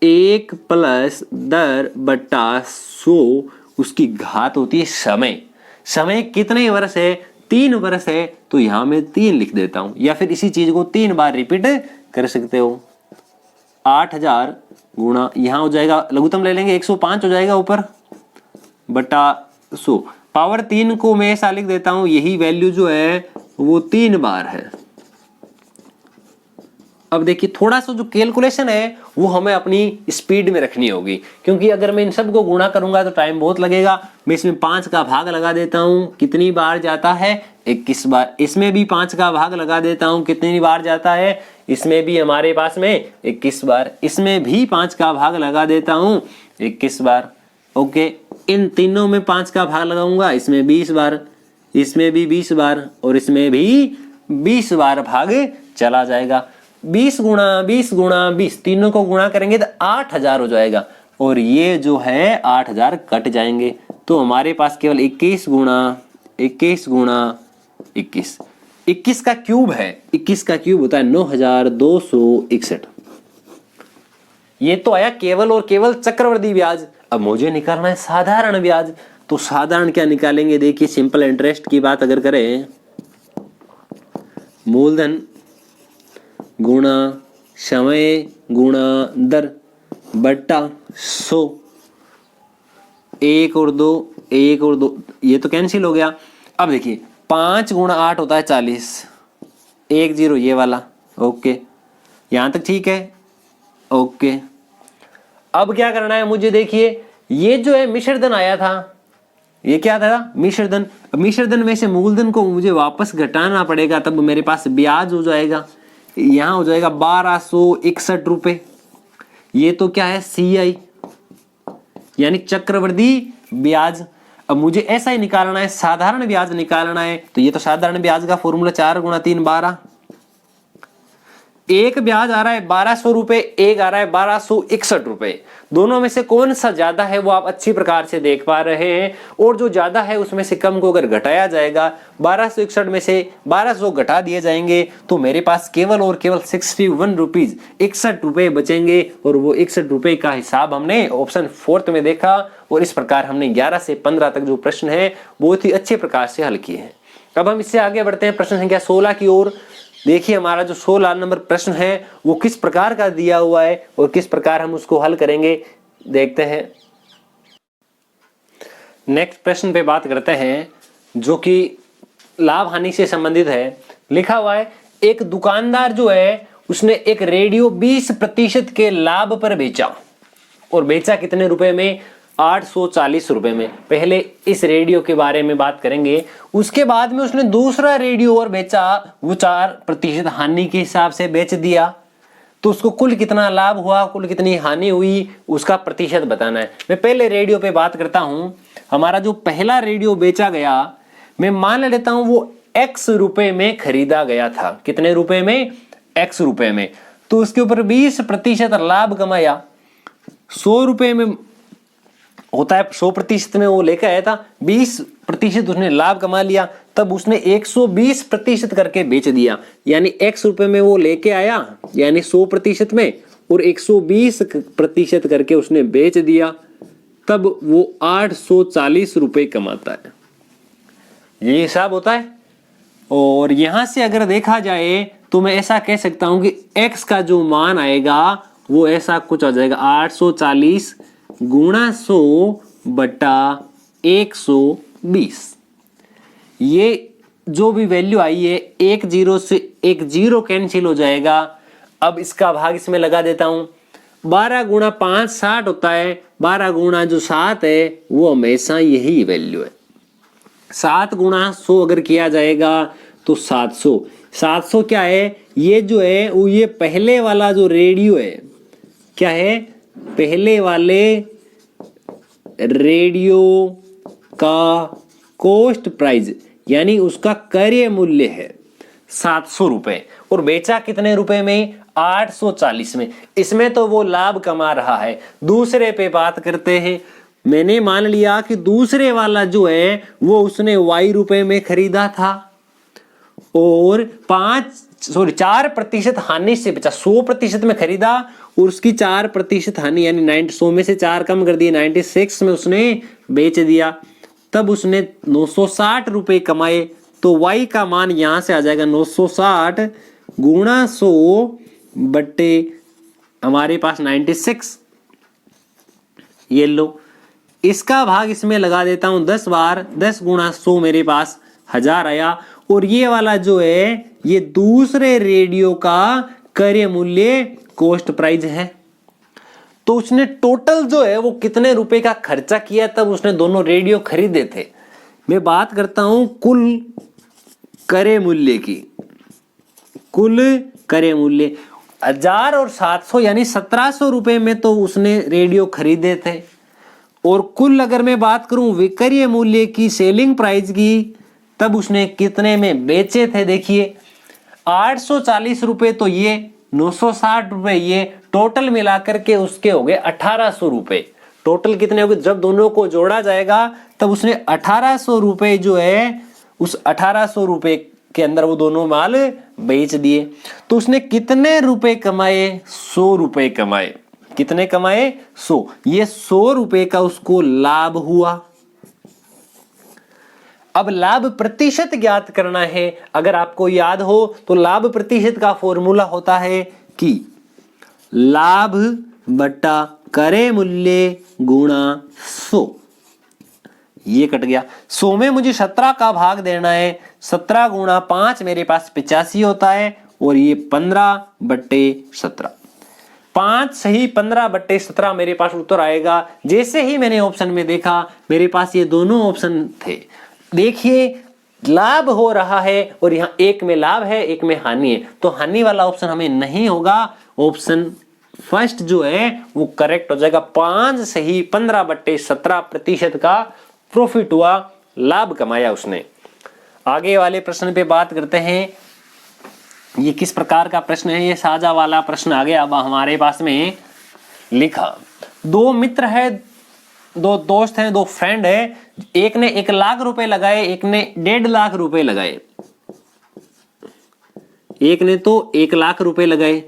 1 प्लस 10/100 उसकी घात होती है समय। समय कितने वर्ष है? 3 वर्ष है, तो यहां मैं 3 लिख देता हूं, या फिर इसी चीज को 3 बार रिपीट कर सकते हो। 8000 गुणा, यहां हो जाएगा लघुत्तम ले लेंगे 105 हो जाएगा ऊपर बटा 100, पावर 3 को मैं ऐसा लिख देता हूं, यही वैल्यू जो है वो 3 बार है। अब देखिए थोड़ा सा जो कैलकुलेशन है वो हमें अपनी स्पीड में रखनी होगी, क्योंकि अगर मैं इन सबको गुणा करूंगा तो टाइम बहुत लगेगा। मैं इसमें 5 का भाग लगा देता हूं, कितनी बार जाता है? 21 बार। इसमें भी 5 का भाग लगा देता हूं, कितनी बार जाता है? इसमें भी हमारे पास में 21 बार। इसमें भी 5 का भाग लगा देता हूं, 21 बार। ओके, इन तीनों में 5 का भाग लगाऊंगा, इसमें 20 बार, इसमें भी 20 बार और इसमें भी 20 बार भाग चला जाएगा। 20 गुणा 20 गुणा 20, तीनों को गुणा करेंगे तो 8000 हो जाएगा, और ये जो है 8000 कट जाएंगे, तो हमारे पास केवल 21 गुणा 21 गुणा 21, 21 का क्यूब है। 21 का क्यूब होता है 9261। ये तो आया केवल और केवल चक्रवृद्धि ब्याज। अब मुझे निकालना है साधारण ब्याज, तो साधारण क्या निकालेंगे? देखिए सिंपल इंटरेस्ट की बात अगर करें, मूलधन गुणा समय गुणा दर बट्टा 100, 1 और 2 1 और 2, ये तो कैंसिल हो गया। अब देखिए 5 गुणा 8 होता है 40, 1 0 ये वाला। ओके, यहां तक ठीक है। ओके, अब क्या करना है मुझे? देखिए ये जो है मिश्रधन आया था, ये क्या था? मिश्रधन। मिश्रधन में से मूलधन को मुझे वापस घटाना पड़ेगा, तब मेरे पास ब्याज हो जाएगा, यहां हो जाएगा 1261 रुपए। ये तो क्या है? CI यानी चक्रवृद्धि ब्याज। अब मुझे ऐसा ही निकालना है, साधारण ब्याज निकालना है, तो ये तो साधारण ब्याज का फॉर्मूला 4 गुणा 3 12। एक ब्याज आ रहा है 1200 रुपए, एक आ रहा है 1261 रुपए। दोनों में से कौन सा ज्यादा है वो आप अच्छी प्रकार से देख पा रहे हैं, और जो ज्यादा है उसमें से कम को अगर घटाया जाएगा, 1261 में से 1200 घटा दिए जाएंगे, तो मेरे पास केवल और केवल 61 रुपीज 61 रुपए बचेंगे, और वो 61 रुपए का हिसाब हमने ऑप्शन 4 में देखा, और इस प्रकार हमने 11 से 15 तक जो प्रश्न है बहुत ही अच्छे प्रकार से हल किए हैं। अब हम इससे आगे बढ़ते हैं प्रश्न संख्या 16 की ओर। देखिए हमारा जो 16 नंबर प्रश्न है वो किस प्रकार का दिया हुआ है और किस प्रकार हम उसको हल करेंगे, देखते हैं। नेक्स्ट प्रश्न पे बात करते हैं, जो कि लाभ हानि से संबंधित है। लिखा हुआ है, एक दुकानदार जो है उसने एक रेडियो 20% के लाभ पर बेचा, और बेचा कितने रुपए में? 840 रुपए में। पहले इस रेडियो के बारे में बात करेंगे, उसके बाद में उसने दूसरा रेडियो और बेचा, वो 4% हानि के हिसाब से बेच दिया, तो उसको कुल कितना लाभ हुआ, कुल कितनी हानि हुई, उसका प्रतिशत बताना है। मैं पहले रेडियो पे बात करता हूं। हमारा जो पहला रेडियो बेचा गया, मैं मान लेता हूं वो X रुपए में खरीदा गया था। कितने रुपए में? X रुपए में। तो उसके ऊपर 20% लाभ कमाया। 100 रुपए में होता है, 100% में वो लेकर आया था, 20% उसने लाभ कमा लिया, तब उसने 120% करके बेच दिया। यानी X रुपए में वो लेके आया, यानी 100% में, और 120% करके उसने बेच दिया, तब वो 840 रुपए कमाता है। ये हिसाब होता है। और यहां से अगर देखा जाए तो मैं ऐसा कह सकता हूं कि X का जो मान आएगा वो ऐसा कुछ आ जाएगा, 840 गुणा 100 बटा 120। ये जो भी वैल्यू आई है, 1 0 से 1 0 कैंसिल हो जाएगा। अब इसका भाग इसमें लगा देता हूं। 12 गुणा 5 60 होता है, 12 गुणा जो 7 है वो हमेशा यही वैल्यू है। 7 गुणा 100 अगर किया जाएगा तो 700। 700 क्या है? ये जो है वो ये पहले वाला जो रेडियो है, क्या है? पहले वाले रेडियो का कॉस्ट प्राइस, यानी उसका क्रय मूल्य है 700 रुपए, और बेचा कितने रुपए में? 840 में। इसमें तो वो लाभ कमा रहा है। दूसरे पे बात करते हैं। मैंने मान लिया कि दूसरे वाला जो है वो उसने Y रुपए में खरीदा था, और 5 4% हानि से बचा। 100% में खरीदा और उसकी 4% हानि, यानी 100 में से 4 कम कर दिए, 96 में उसने बेच दिया, तब उसने 960 रुपए कमाए। तो y का मान यहां से आ जाएगा 960 गुणा 100 बट्टे हमारे पास 96। ये लो, इसका भाग इसमें लगा देता हूं 10 बार, 10 गुणा 100 मेरे पास 1000 आया। और ये वाला जो है ये दूसरे रेडियो का क्रय मूल्य, कॉस्ट प्राइस है। तो उसने टोटल जो है वो कितने रुपए का खर्चा किया तब उसने दोनों रेडियो खरीदे थे। मैं बात करता हूं कुल क्रय मूल्य की। कुल क्रय मूल्य 1000 और 700 यानी 1700 रुपए में तो उसने रेडियो खरीदे थे। और कुल अगर मैं बात करूं विक्रय मूल्य की, सेलिंग प्राइस की, तब उसने कितने में बेचे थे। देखिए 840 रुपए तो ये, 960 रुपए ये, टोटल मिलाकर के उसके हो गए 1800 रुपए। टोटल कितने हो गए जब दोनों को जोड़ा जाएगा तब उसने 1800 रुपए जो है, उस 1800 रुपए के अंदर वो दोनों माल बेच दिए। तो उसने कितने रुपए कमाए? 100 रुपए कमाए। कितने कमाए? 100। ये 100 रुपए का उसको लाभ हुआ। अब लाभ प्रतिशत ज्ञात करना है। अगर आपको याद हो तो लाभ प्रतिशत का फॉर्मूला होता है कि लाभ बटा क्रय मूल्य गुणा 100। ये कट गया। 100 में मुझे 17 का भाग देना है। 17 गुणा 5 मेरे पास 85 होता है और ये 15/17। 5 सही 15/17 मेरे पास उत्तर आएगा। जैसे ही मैंने ऑप्शन में देखा मेरे पास ये दोनों ऑप्शन थे। देखिए लाभ हो रहा है और यहाँ एक में लाभ है एक में हानि है, तो हानि वाला ऑप्शन हमें नहीं होगा। ऑप्शन फर्स्ट जो है वो करेक्ट हो जाएगा। 5 सही 15/17% का प्रॉफिट हुआ, लाभ कमाया उसने। आगे वाले प्रश्न पे बात करते हैं। ये किस प्रकार का प्रश्न है? ये साझा वाला प्रश्न आ गया। अब हमारे पास में लिखा, दो मित्र है, दो दोस्त हैं, दो फ्रेंड है। एक ने 1 लाख रुपए लगाए, एक ने 1.5 लाख रुपए लगाए। एक ने तो 1 लाख रुपए लगाए,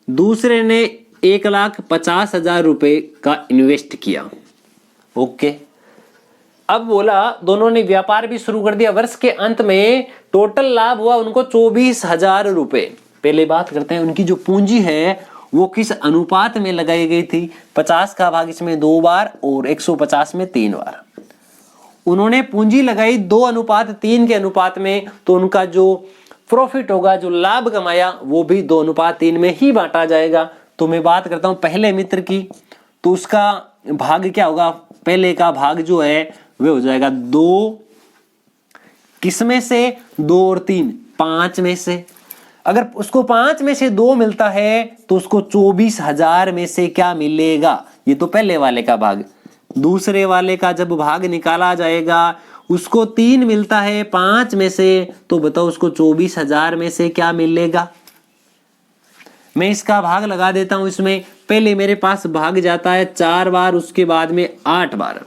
दूसरे ने 1,50,000 रुपए का इन्वेस्ट किया। ओके, अब बोला दोनों ने व्यापार भी शुरू कर दिया। वर्ष के अंत में टोटल लाभ हुआ उनको 24,000 रुपए। पहले बात करते हैं उनकी जो पूंजी है वो किस अनुपात में लगाई गई थी। 50 का भाग इसमें 2 बार और 150 में 3 बार। उन्होंने पूंजी लगाई 2:3 के अनुपात में, तो उनका जो प्रॉफिट होगा, जो लाभ कमाया, वो भी 2:3 में ही बांटा जाएगा। तो मैं बात करता हूं पहले मित्र की, तो उसका भाग क्या होगा? पहले का भाग जो है वह हो जाएगा 2, किस में से? 2 और 3, 5 में से। अगर उसको 5 में से 2 मिलता है तो उसको 24,000 में से क्या मिलेगा? ये तो पहले वाले का भाग। दूसरे वाले का जब भाग निकाला जाएगा उसको 3 मिलता है 5 में से, तो बताओ उसको 24,000 में से क्या मिलेगा? मैं इसका भाग लगा देता हूं इसमें। पहले मेरे पास भाग जाता है 4 बार, उसके बाद में 8 बार,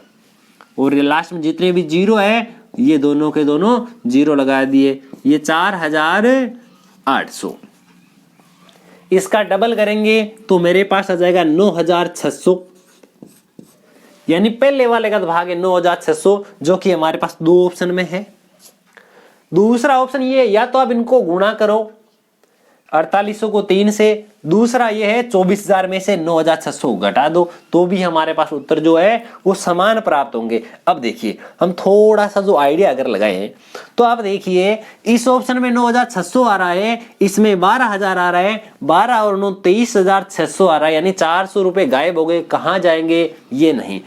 और लास्ट में जितने भी जीरो है ये दोनों के दोनों जीरो लगा दिए। ये 4,800। इसका डबल करेंगे तो मेरे पास आ जाएगा 9,600। यानी पहले वाले का तो भाग है 9,600, जो कि हमारे पास 2 ऑप्शन में है। दूसरा ऑप्शन ये, या तो आप इनको गुणा करो 4800 को 3 से, दूसरा ये है 24,000 में से 9,600 घटा दो, तो भी हमारे पास उत्तर जो है वो समान प्राप्त होंगे। अब देखिए हम थोड़ा सा जो आइडिया अगर लगाए हैं तो आप देखिए इस ऑप्शन में 9,600 आ रहा है, इसमें 12,000 आ रहा है, 12 और 9 23,600 आ रहा है, यानी 400 रुपए गायब हो गए। कहाँ जाएंगे? ये नहीं,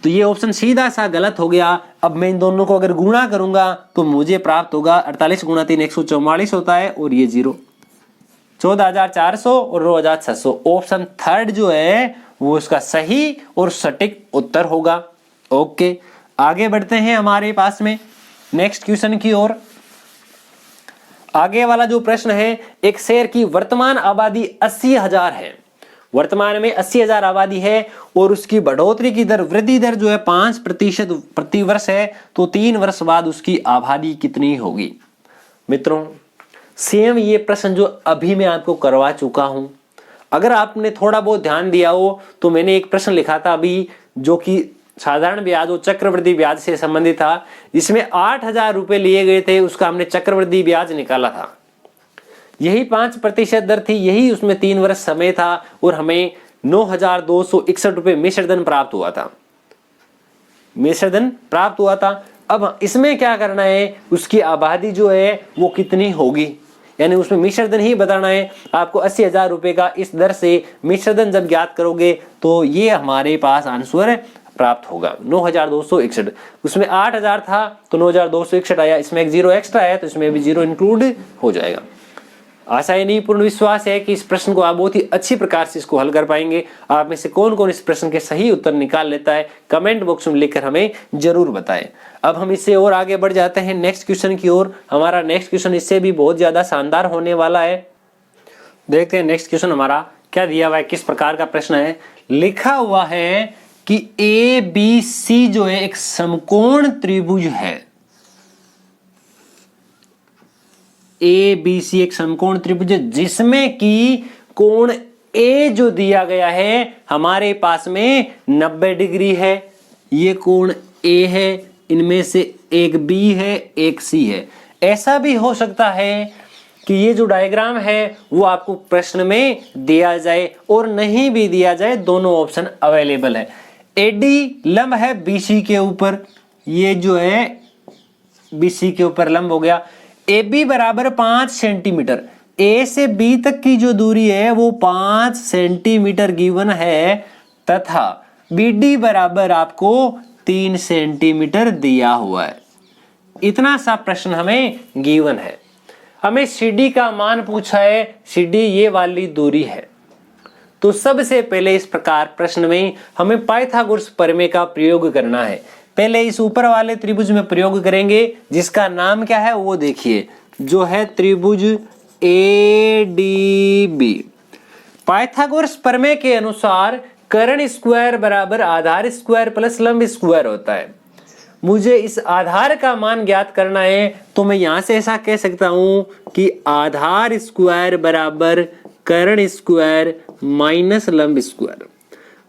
तो ये ऑप्शन सीधा सा गलत हो गया। अब मैं इन दोनों को अगर गुणा करूंगा तो मुझे प्राप्त होगा 48 गुणा 3 144 होता है, और ये 0 14,400 और 9,600। ऑप्शन थर्ड जो है वो इसका सही और सटीक उत्तर होगा। ओके, आगे बढ़ते हैं हमारे पास में नेक्स्ट क्वेश्चन की ओर। आगे वाला जो प्रश्न है, एक शहर की वर्तमान आबादी 80,000 है। वर्तमान में 80,000 आबादी है और उसकी बढ़ोतरी की दर, वृद्धि दर जो है 5% प्रति वर्ष है, तो 3 वर्ष बाद उसकी आबादी कितनी होगी? मित्रों सेम ये प्रश्न जो अभी मैं आपको करवा चुका हूं, अगर आपने थोड़ा बहुत ध्यान दिया हो तो मैंने एक प्रश्न लिखा था अभी जो कि साधारण ब्याज और चक्रवृद्धि ब्याज से संबंधित था। इसमें 8,000 रुपए लिए गए थे, उसका हमने चक्रवृद्धि ब्याज निकाला था। यही 5% दर थी, यही उसमें 3 वर्ष समय था और हमें 9,261 रुपए मिश्रधन प्राप्त हुआ था। मिश्रधन प्राप्त हुआ था। अब इसमें क्या करना है, उसकी आबादी जो है वो कितनी होगी, यानी उसमें मिश्रधन ही बताना है आपको। 80,000 रुपए का इस दर से मिश्रधन जब ज्ञात करोगे तो ये हमारे पास आंसर प्राप्त होगा 9,261। उसमें 8,000 था तो 9,261 आया, इसमें एक जीरो एक्स्ट्रा है तो इसमें भी जीरो इंक्लूड हो जाएगा। आशा ही नहीं पूर्ण विश्वास है कि इस प्रश्न को आप बहुत ही अच्छी प्रकार से इसको हल कर पाएंगे। आप में से कौन कौन इस प्रश्न के सही उत्तर निकाल लेता है कमेंट बॉक्स में लिखकर हमें जरूर बताएं। अब हम इससे और आगे बढ़ जाते हैं नेक्स्ट क्वेश्चन की ओर। हमारा नेक्स्ट क्वेश्चन इससे भी बहुत ज्यादा शानदार होने वाला है। देखते हैं नेक्स्ट क्वेश्चन हमारा क्या दिया हुआ है, किस प्रकार का प्रश्न है। लिखा हुआ है कि ABC जो है एक समकोण त्रिभुज है। ABC एक समकोण त्रिभुज है जिसमें कि कोण A जो दिया गया है हमारे पास में 90 डिग्री है। ये कोण A है, इनमें से एक B है एक C है। ऐसा भी हो सकता है कि ये जो डायग्राम है वो आपको प्रश्न में दिया जाए और नहीं भी दिया जाए, दोनों ऑप्शन अवेलेबल है। AD लंब है BC के ऊपर, ये जो है BC के ऊपर लंब हो गया। AB बराबर 5 सेंटीमीटर, A से B तक की जो दूरी है वो 5 सेंटीमीटर गिवन है तथा BD बराबर आपको 3 सेंटीमीटर दिया हुआ है। इतना सा प्रश्न हमें गिवन है। हमें CD का मान पूछा है, CD ये वाली दूरी है। तो सबसे पहले इस प्रकार प्रश्न में हमें पाइथागोरस प्रमेय का प्रयोग करना है। पहले इस ऊपर वाले त्रिभुज में प्रयोग करेंगे जिसका नाम क्या है वो देखिए, जो है त्रिभुज ADB। पाइथागोरस प्रमेय के अनुसार कर्ण स्क्वायर बराबर आधार स्क्वायर प्लस लंब स्क्वायर होता है। मुझे इस आधार का मान ज्ञात करना है तो मैं यहां से ऐसा कह सकता हूं कि आधार स्क्वायर बराबर कर्ण स्क्वायर माइनस लंब स्क्वायर।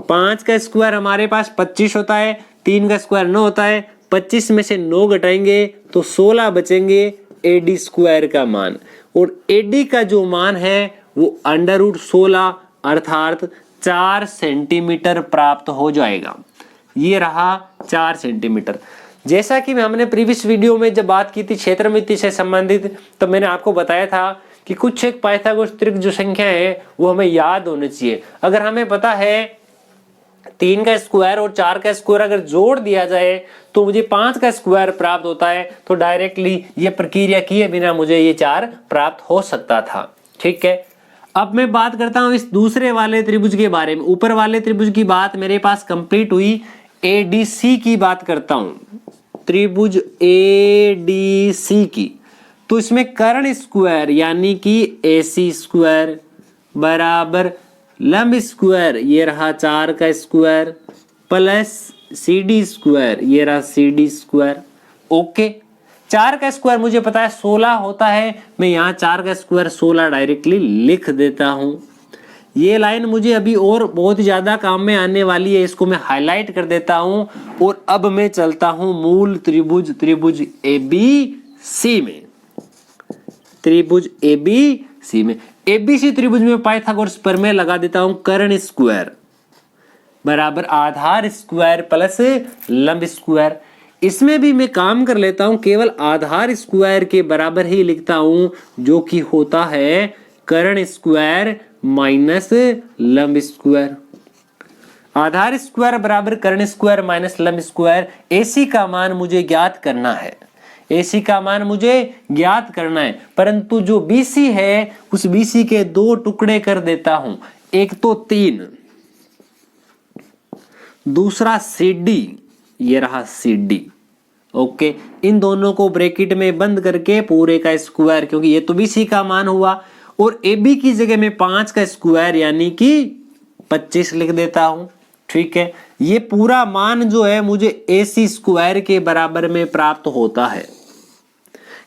5 का स्क्वायर हमारे पास 25 होता है, 3 का स्क्वायर 9 होता है, 25 में से 9 घटाएंगे तो 16 बचेंगे AD स्क्वायर का मान। और AD का जो मान है वो √16 अर्थात 4 सेंटीमीटर प्राप्त हो जाएगा। ये रहा 4 सेंटीमीटर। जैसा कि हमने प्रीवियस वीडियो में जब बात की थी क्षेत्रमिति से संबंधित, तो मैंने आपको बताया था कि कुछ एक पाइथागोरस त्रिक जो संख्या है वो हमें याद होनी चाहिए। अगर हमें पता है 3 का स्क्वायर और 4 का स्क्वायर अगर जोड़ दिया जाए तो मुझे 5 का स्क्वायर प्राप्त होता है, तो डायरेक्टली ये प्रक्रिया किए बिना मुझे ये 4 प्राप्त हो सकता था। ठीक है, अब मैं बात करता हूं इस दूसरे वाले त्रिभुज के बारे में। ऊपर वाले त्रिभुज की बात मेरे पास कंप्लीट हुई, ADC की बात करता हूं, त्रिभुज ADC की। तो इसमें कर्ण स्क्वायर यानी कि AC स्क्वायर बराबर लंब स्क्वायर, ये रहा 4 का स्क्वायर प्लस CD स्क्वायर, ये रहा CD स्क्वायर। ओके, 4 का स्क्वायर मुझे पता है 16 होता है, मैं यहाँ 4 का स्क्वायर 16 डायरेक्टली लिख देता हूँ। ये लाइन मुझे अभी और बहुत ज्यादा काम में आने वाली है, इसको मैं हाईलाइट कर देता हूँ। और अब मैं चलता हूँ मूल त्रिभुज ABC में। त्रिभुज ABC में ABC त्रिभुज में पाइथागोरस प्रमेय लगा देता हूं, कर्ण स्क्वायर बराबर आधार स्क्वायर प्लस लंब स्क्वायर। इसमें भी मैं काम कर लेता हूं, केवल आधार स्क्वायर के बराबर ही लिखता हूं जो कि होता है कर्ण स्क्वायर माइनस लंब स्क्वायर। आधार स्क्वायर बराबर कर्ण स्क्वायर माइनस लंब स्क्वायर। AC का मान मुझे ज्ञात करना है, AC का मान मुझे ज्ञात करना है, परंतु जो BC है उस BC के 2 टुकड़े कर देता हूं, एक तो 3, दूसरा CD, ये रहा CD। ओके, इन दोनों को ब्रैकेट में बंद करके पूरे का स्क्वायर, क्योंकि ये तो BC का मान हुआ, और AB की जगह में 5 का स्क्वायर यानी कि 25 लिख देता हूं। ठीक है, ये पूरा मान जो है मुझे AC स्क्वायर के बराबर में प्राप्त होता है।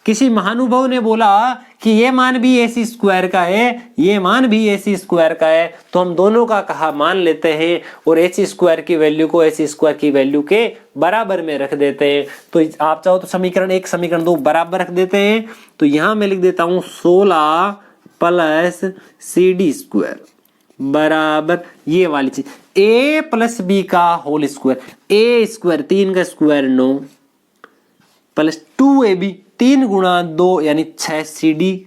किसी महानुभाव ने बोला कि ये मान भी AC स्क्वायर का है, ये मान भी AC स्क्वायर का है, तो हम दोनों का कहा मान लेते हैं और AC स्क्वायर की वैल्यू को AC स्क्वायर की वैल्यू के बराबर में रख देते हैं। तो आप चाहो तो समीकरण 1 समीकरण 2 बराबर रख देते हैं। तो यहां मैं लिख देता हूं 16 प्लस CD स्क्वायर बराबर ये वाली चीज A प्लस बी का होल स्क्वायर, A स्क्वायर 3 का स्क्वायर 9 प्लस 2AB 3 गुणा 2 यानी 6 CD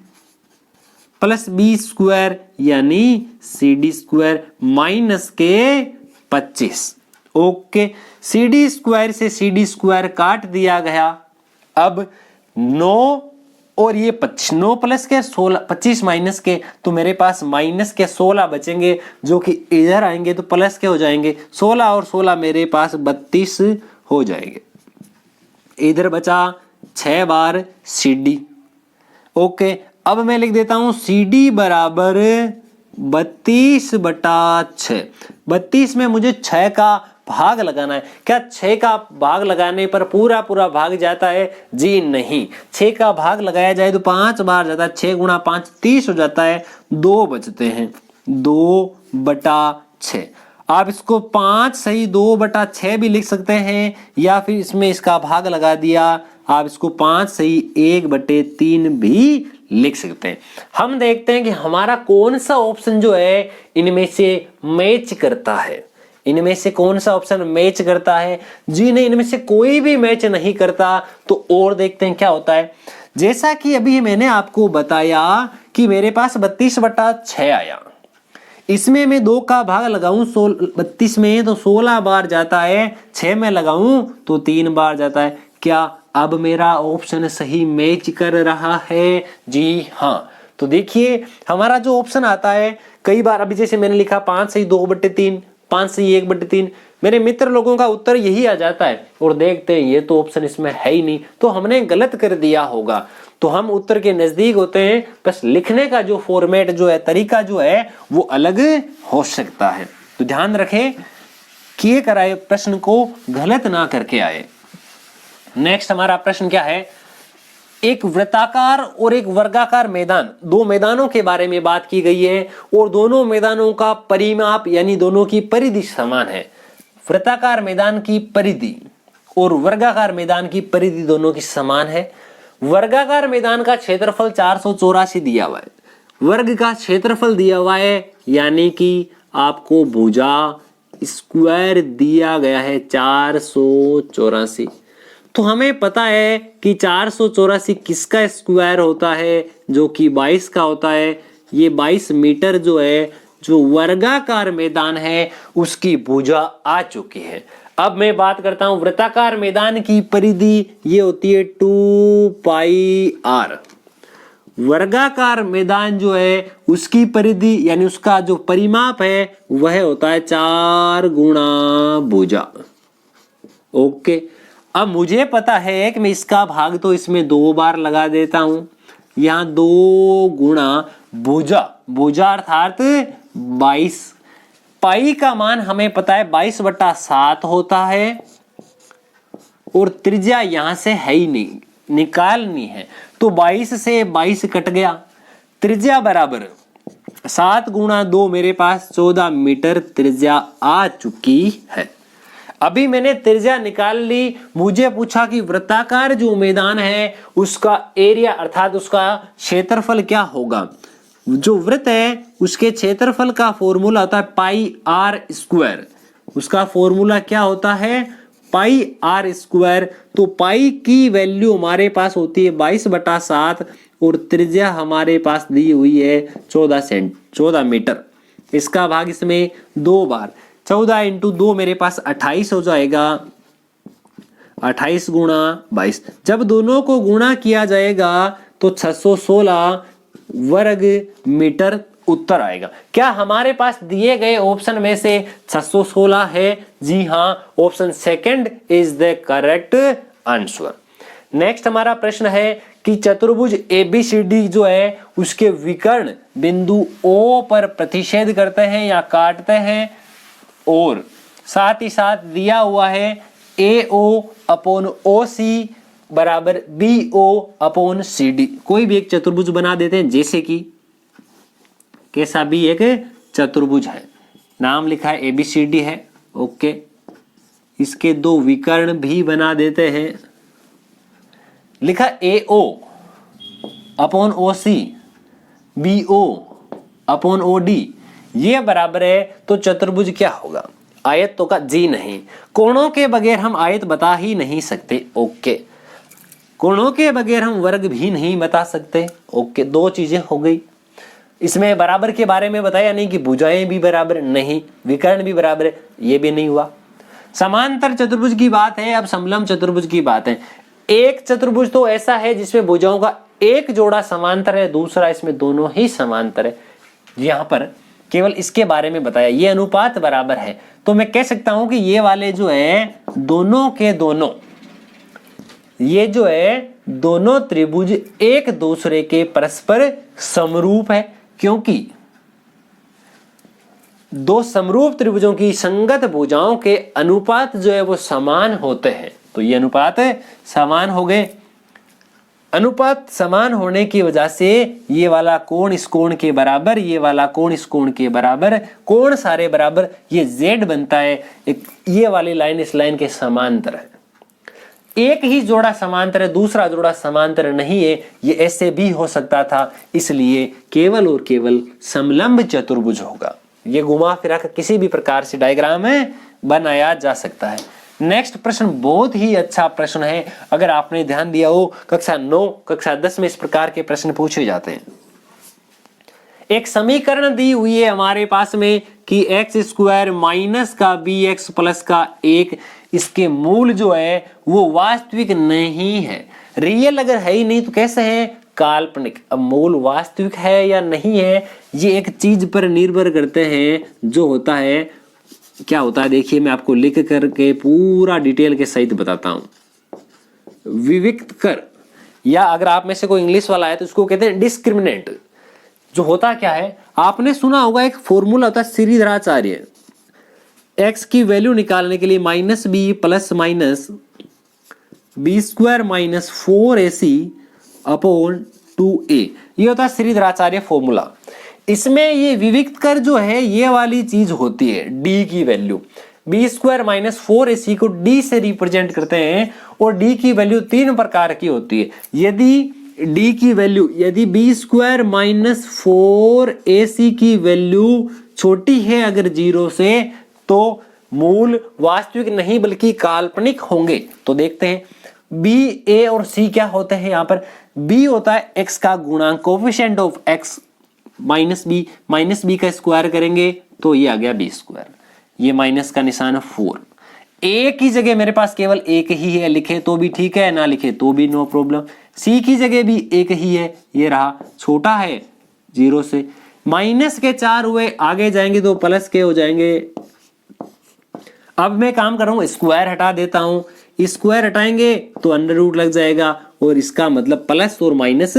प्लस B स्क्वायर यानी CD स्क्वायर माइनस के 25। ओके, CD स्क्वायर से CD स्क्वायर काट दिया गया। अब 9 और ये 25, 9 प्लस के 16, 25 माइनस के, तो मेरे पास माइनस के 16 बचेंगे जो कि इधर आएंगे तो प्लस के हो जाएंगे। 16 और 16 मेरे पास 32 हो जाएंगे। इधर बचा 6 बार CD। ओके, अब मैं लिख देता हूं CD बराबर 32/6। 32 में मुझे 6 का भाग लगाना है। क्या 6 का भाग लगाने पर पूरा पूरा भाग जाता है? जी नहीं, 6 का भाग लगाया जाए तो 5 बार जाता है। 6 गुणा 5 30 हो जाता है, 2 बचते हैं, 2/6। आप इसको 5 सही 2/6 भी लिख सकते हैं, या फिर इसमें इसका भाग लगा दिया, आप इसको 5 सही 1/3 भी लिख सकते हैं। हम देखते हैं कि हमारा कौन सा ऑप्शन जो है इनमें से मैच करता है। इनमें से कौन सा ऑप्शन मैच करता है? जी नहीं, इनमें से कोई भी मैच नहीं करता। तो और देखते हैं क्या होता है। जैसा कि अभी मैंने आपको बताया कि मेरे पास 32/6 आया, इसमें मैं 2 का भाग लगाऊं 32 में तो 16 बार जाता है, 6 में लगाऊं तो 3 बार जाता है। क्या अब मेरा ऑप्शन सही मैच कर रहा है? जी हाँ। तो देखिए हमारा जो ऑप्शन आता है, कई बार अभी जैसे मैंने लिखा 5 सही 2/3, 5 सही 1/3, मेरे मित्र लोगों का उत्तर यही आ जाता है और देखते हैं ये तो ऑप्शन इसमें है ही नहीं, तो हमने गलत कर दिया होगा। तो हम उत्तर के नजदीक होते हैं, बस लिखने का जो फॉर्मेट जो है, तरीका जो है वो अलग हो सकता है। तो ध्यान रखें, किए कराए प्रश्न को गलत ना करके आए। नेक्स्ट हमारा प्रश्न क्या है? एक वृत्ताकार और एक वर्गाकार मैदान, 2 मैदानों के बारे में बात की गई है और दोनों मैदानों का परिमाप यानी दोनों की परिधि समान है। वृत्ताकार मैदान की परिधि और वर्गाकार मैदान की परिधि दोनों की समान है। वर्गाकार मैदान का क्षेत्रफल 484 दिया हुआ है, वर्ग का क्षेत्रफल दिया हुआ है, यानी कि आपको भुजा स्क्वायर दिया गया है 484। तो हमें पता है कि 484 किसका स्क्वायर होता है? जो कि 22 का होता है। ये 22 मीटर जो है, जो वर्गाकार मैदान है उसकी भुजा आ चुकी है। अब मैं बात करता हूं वृत्ताकार मैदान की परिधि, ये होती है 2πr। वर्गाकार मैदान जो है उसकी परिधि यानी उसका जो परिमाप है वह होता है 4 गुणा भुजा। ओके, अब मुझे पता है कि मैं इसका भाग तो इसमें 2 बार लगा देता हूं। यहां 2 गुणा भुजा, भुजा अर्थात 22, पाई का मान हमें पता है 22/7 होता है और त्रिज्या यहां से है ही नहीं, निकालनी है। तो 22 से 22 कट गया, त्रिज्या बराबर 7 गुणा 2 मेरे पास 14 मीटर त्रिज्या आ चुकी है। अभी मैंने त्रिज्या निकाल ली। मुझे पूछा कि वृत्ताकार जो मैदान है उसका एरिया अर्थात उसका क्षेत्रफल क्या होगा। जो वृत्त है उसके क्षेत्रफल का फॉर्मूला होता है πr²। उसका फॉर्मूला क्या होता है? πr²। तो पाई की वैल्यू हमारे पास होती है 22/7 और त्रिज्या हमारे पास दी हुई है 14 मीटर। इसका भाग इसमें 2 बार, 14 × 2 मेरे पास 28 हो जाएगा। 28 गुणा 22, जब दोनों को गुणा किया जाएगा तो 616 वर्ग मीटर उत्तर आएगा। क्या हमारे पास दिए गए ऑप्शन में से 616 है? जी हाँ, option second is the correct answer. Next हमारा प्रश्न है कि चतुर्भुज ABCD जो है उसके विकर्ण बिंदु O पर प्रतिच्छेद करते हैं या काटते हैं, और साथ ही साथ दिया हुआ है AO/OC बराबर BO अपॉन CD। कोई भी एक चतुर्भुज बना देते हैं, जैसे कि कैसा भी एक चतुर्भुज है, नाम लिखा है ABCD है, ओके। इसके दो विकर्ण भी बना देते हैं, लिखा AO upon OC, BO upon OD, ये बराबर है। तो चतुर्भुज क्या होगा? आयत का जी नहीं। कोणों के बगैर हम आयत बता ही नहीं सकते, ओके। कोणों के बगैर हम वर्ग भी नहीं बता सकते, ओके। दो चीजें हो गई। इसमें बराबर के बारे में बताया नहीं कि भुजाएं भी बराबर नहीं, विकर्ण भी बराबर है, ये भी नहीं हुआ। समांतर चतुर्भुज की बात है, अब समलंब चतुर्भुज की बात है। एक चतुर्भुज तो ऐसा है जिसमें भुजाओं का एक जोड़ा समांतर है, दूसरा इसमें दोनों ही समांतर है। यहां पर केवल इसके बारे में बताया, ये अनुपात बराबर है, तो मैं कह सकता हूं कि ये वाले जो है दोनों के दोनों, ये जो है दोनों त्रिभुज एक दूसरे के परस्पर समरूप है, क्योंकि दो समरूप त्रिभुजों की संगत भुजाओं के अनुपात जो है वो समान होते हैं। तो ये अनुपात समान हो गए। अनुपात समान होने की वजह से ये वाला कोण इस कोण के बराबर, ये वाला कोण इस कोण के बराबर, कोण सारे बराबर, ये Z बनता है। एक ये वाली लाइन इस लाइन के समांतर है। एक ही जोड़ा समांतर है, दूसरा जोड़ा समांतर नहीं है, ये ऐसे भी हो सकता था, इसलिए केवल और केवल समलंब चतुर्भुज होगा। ये घुमा फिरा कर किसी भी प्रकार से डायग्राम में बनाया जा सकता है। नेक्स्ट प्रश्न बहुत ही अच्छा प्रश्न है। अगर आपने ध्यान दिया हो, कक्षा 9 कक्षा 10 में इस प्रकार के प्रश्न पूछे जाते हैं। एक समीकरण दी हुई है हमारे पास में कि x² माइनस का bx प्लस का 1, इसके मूल जो है वो वास्तविक नहीं है। रियल अगर है ही नहीं तो कैसे है? काल्पनिक। अब मूल वास्तविक है या नहीं है, ये एक चीज पर निर्भर करते हैं, जो होता है क्या होता है, देखिए मैं आपको लिख करके पूरा डिटेल के सहित बताता हूं। विविक्त कर, या अगर आप में से कोई इंग्लिश वाला है तो उसको कहते हैं डिस्क्रिमिनेंट। जो होता क्या है, आपने सुना होगा एक फॉर्मूला होता है श्रीधराचार्य, x की वैल्यू निकालने के लिए -b plus minus b² minus 4ac upon 2a, ये होता है श्रीधराचार्य फॉर्मूला। इसमें ये विविक्त कर जो है ये वाली चीज होती है, d की वैल्यू b² माइनस 4ac को d से रिप्रेजेंट करते हैं, और d की वैल्यू 3 प्रकार की होती है। यदि d की वैल्यू, यदि b² माइनस 4ac की वैल्यू छोटी है अगर 0 से, तो मूल वास्तविक नहीं बल्कि काल्पनिक होंगे। तो देखते हैं b, a और c क्या होते हैं। यहाँ पर b होता है x का गुणांक, coefficient of x, minus b का स्क्वायर करेंगे तो ये आ गया b², ये माइनस का निशान 4। a की जगह मेरे पास केवल एक ही है, लिखे तो भी ठीक है, ना लिखे तो भी नो प्रॉब्लम। c की जगह भी एक ही है, ये रहा, छोटा है 0 से। माइनस के 4 हुए, आगे जाएंगे तो प्लस के हो जाएंगे। अब मैं काम कर रहा हूं, स्क्वायर हटा देता हूं, स्क्वायर हटाएंगे तो अंडर रूट लग जाएगा, और इसका मतलब प्लस और माइनस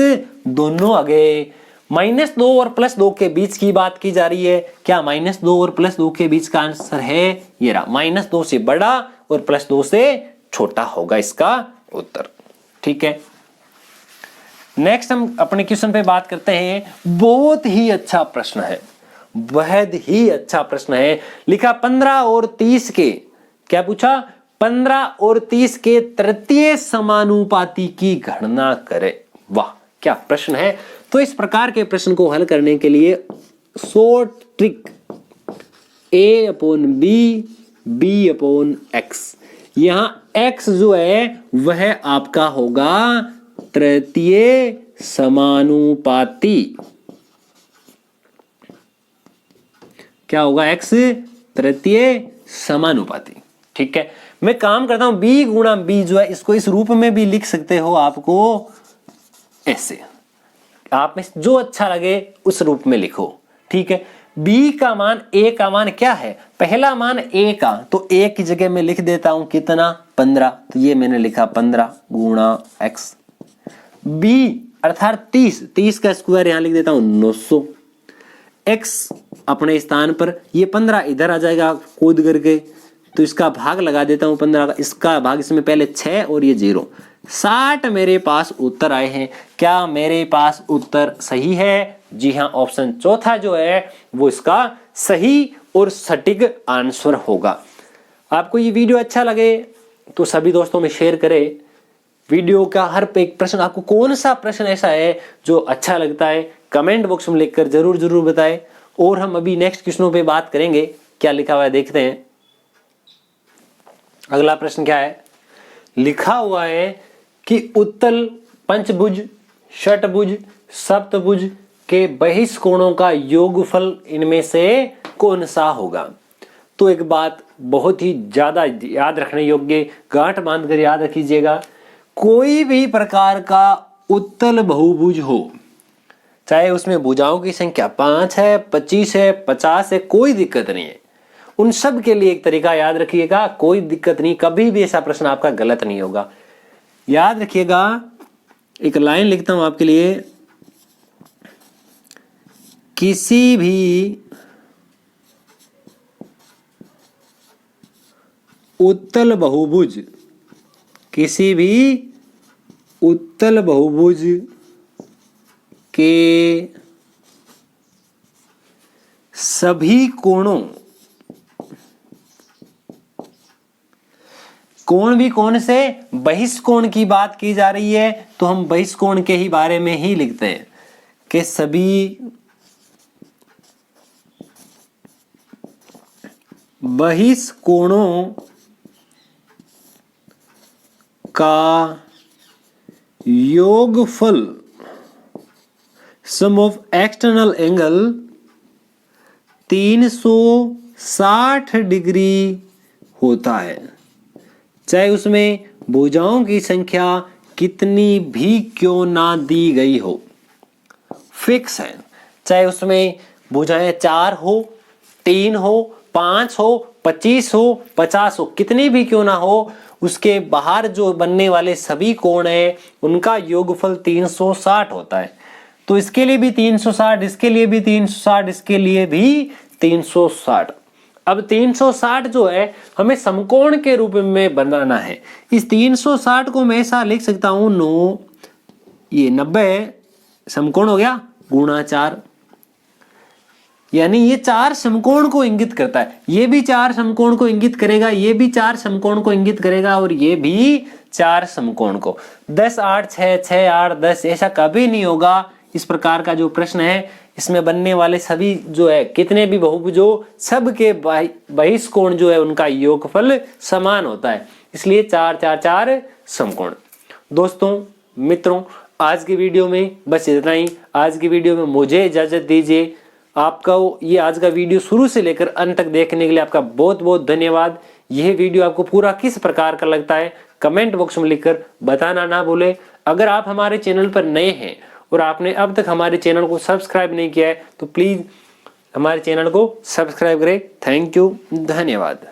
दोनों आ गए। -2 और +2 के बीच की बात की जा रही है। क्या -2 और +2 के बीच का आंसर है? ये रहा, -2 से बड़ा और +2 से छोटा होगा इसका उत्तर। ठीक है, नेक्स्ट हम अपने क्वेश्चन पे बात करते हैं। बहुत ही अच्छा प्रश्न है, बेहद ही अच्छा प्रश्न है। लिखा 15 और 30 के, क्या पूछा? 15 और 30 के तृतीय समानुपाती की गणना करें। वाह क्या प्रश्न है। तो इस प्रकार के प्रश्न को हल करने के लिए शॉर्ट ट्रिक, a/b, b/x। यहां x जो है वह आपका होगा तृतीय समानुपाती। क्या होगा? x तृतीय समानुपाती। ठीक है, मैं काम करता हूं, b गुणा b जो है इसको इस रूप में भी लिख सकते हो, आपको ऐसे, आप में जो अच्छा लगे उस रूप में लिखो। ठीक है, b का मान, a का मान क्या है? पहला मान a का, तो a की जगह मैं लिख देता हूं कितना? 15, तो ये मैंने लिखा 15 गुणा x। b अर्थात 30 का स्क्वायर यहां लिख देता हूं 900। x अपने स्थान पर, ये 15 इधर आ जाएगा कूद करके, तो इसका भाग लगा देता हूं 15 का, इसका भाग इसमें पहले 6 और ये 0, 60 मेरे पास उत्तर आए हैं। क्या मेरे पास उत्तर सही है? जी हाँ, ऑप्शन चौथा जो है वो इसका सही और सटीक आंसर होगा। आपको ये वीडियो अच्छा लगे तो सभी दोस्तों में शेयर करें। वीडियो का हर एक प्रश्न, आपको कौन सा प्रश्न ऐसा है जो अच्छा लगता है, कमेंट बॉक्स में लिखकर जरूर बताएं। और हम अभी नेक्स्ट क्वेश्चनों पे बात करेंगे। क्या लिखा हुआ है देखते हैं। अगला प्रश्न क्या है? लिखा हुआ है कि उत्तल पंचभुज, षटभुज, सप्तभुज के बहिष्कोणों का योगफल इनमें से कौन सा होगा? तो एक बात बहुत ही ज्यादा याद रखने योग्य, गांठ बांधकर याद रखिएगा, कोई भी प्रकार का उत्तल बहुभुज हो, चाहे उसमें भुजाओं की संख्या 5 है, 25 है, 50 है, कोई दिक्कत नहीं है। उन सब के लिए एक तरीका याद रखिएगा, कोई दिक्कत नहीं, कभी भी ऐसा प्रश्न आपका गलत नहीं होगा। याद रखिएगा, एक लाइन लिखता हूं आपके लिए, किसी भी उत्तल बहुभुज, किसी भी उत्तल बहुभुज के सभी कोणों, कोण भी कौन से? बहिष्कोण की बात की जा रही है तो हम बहिष्कोण के ही बारे में ही लिखते हैं कि सभी बहिष्कोणों का योगफल, सम ऑफ एक्सटर्नल एंगल 360 डिग्री होता है, चाहे उसमें भुजाओं की संख्या कितनी भी क्यों ना दी गई हो। फिक्स है, चाहे उसमें भुजाएं 4 हो, 3 हो, 5 हो, 25 हो, 50 हो, कितनी भी क्यों ना हो, उसके बाहर जो बनने वाले सभी कोण हैं उनका योगफल 360 होता है। तो इसके लिए भी 360, इसके लिए भी 360, इसके लिए भी 360। अब 360 जो है हमें समकोण के रूप में बनाना है। इस 360 को मैं ऐसा लिख सकता हूं, 9 ये 90 समकोण हो गया गुणा 4, यानी ये 4 समकोण को इंगित करता है। ये भी 4 समकोण को इंगित करेगा, ये भी 4 समकोण को इंगित करेगा और ये भी 4 समकोण को। 10 8 6 6 8 10 ऐसा कभी नहीं होगा। इस प्रकार का जो प्रश्न है इसमें बनने वाले सभी जो है कितने भी बहुभुजों, सब के बहिष्कोण जो है उनका योगफल समान होता है, इसलिए 4 4 4 समकोण। दोस्तों मित्रों, आज की वीडियो में बस इतना ही। आज की वीडियो में मुझे इजाजत दीजिए। आपका ये आज का वीडियो शुरू से लेकर अंत तक देखने के लिए आपका बहुत बहुत धन्यवाद। यह वीडियो आपको पूरा किस प्रकार का लगता है कमेंट बॉक्स में लिखकर बताना ना भूलें। अगर आप हमारे चैनल पर नए हैं और आपने अब तक हमारे चैनल को सब्सक्राइब नहीं किया है तो प्लीज हमारे चैनल को सब्सक्राइब करें। थैंक यू, धन्यवाद।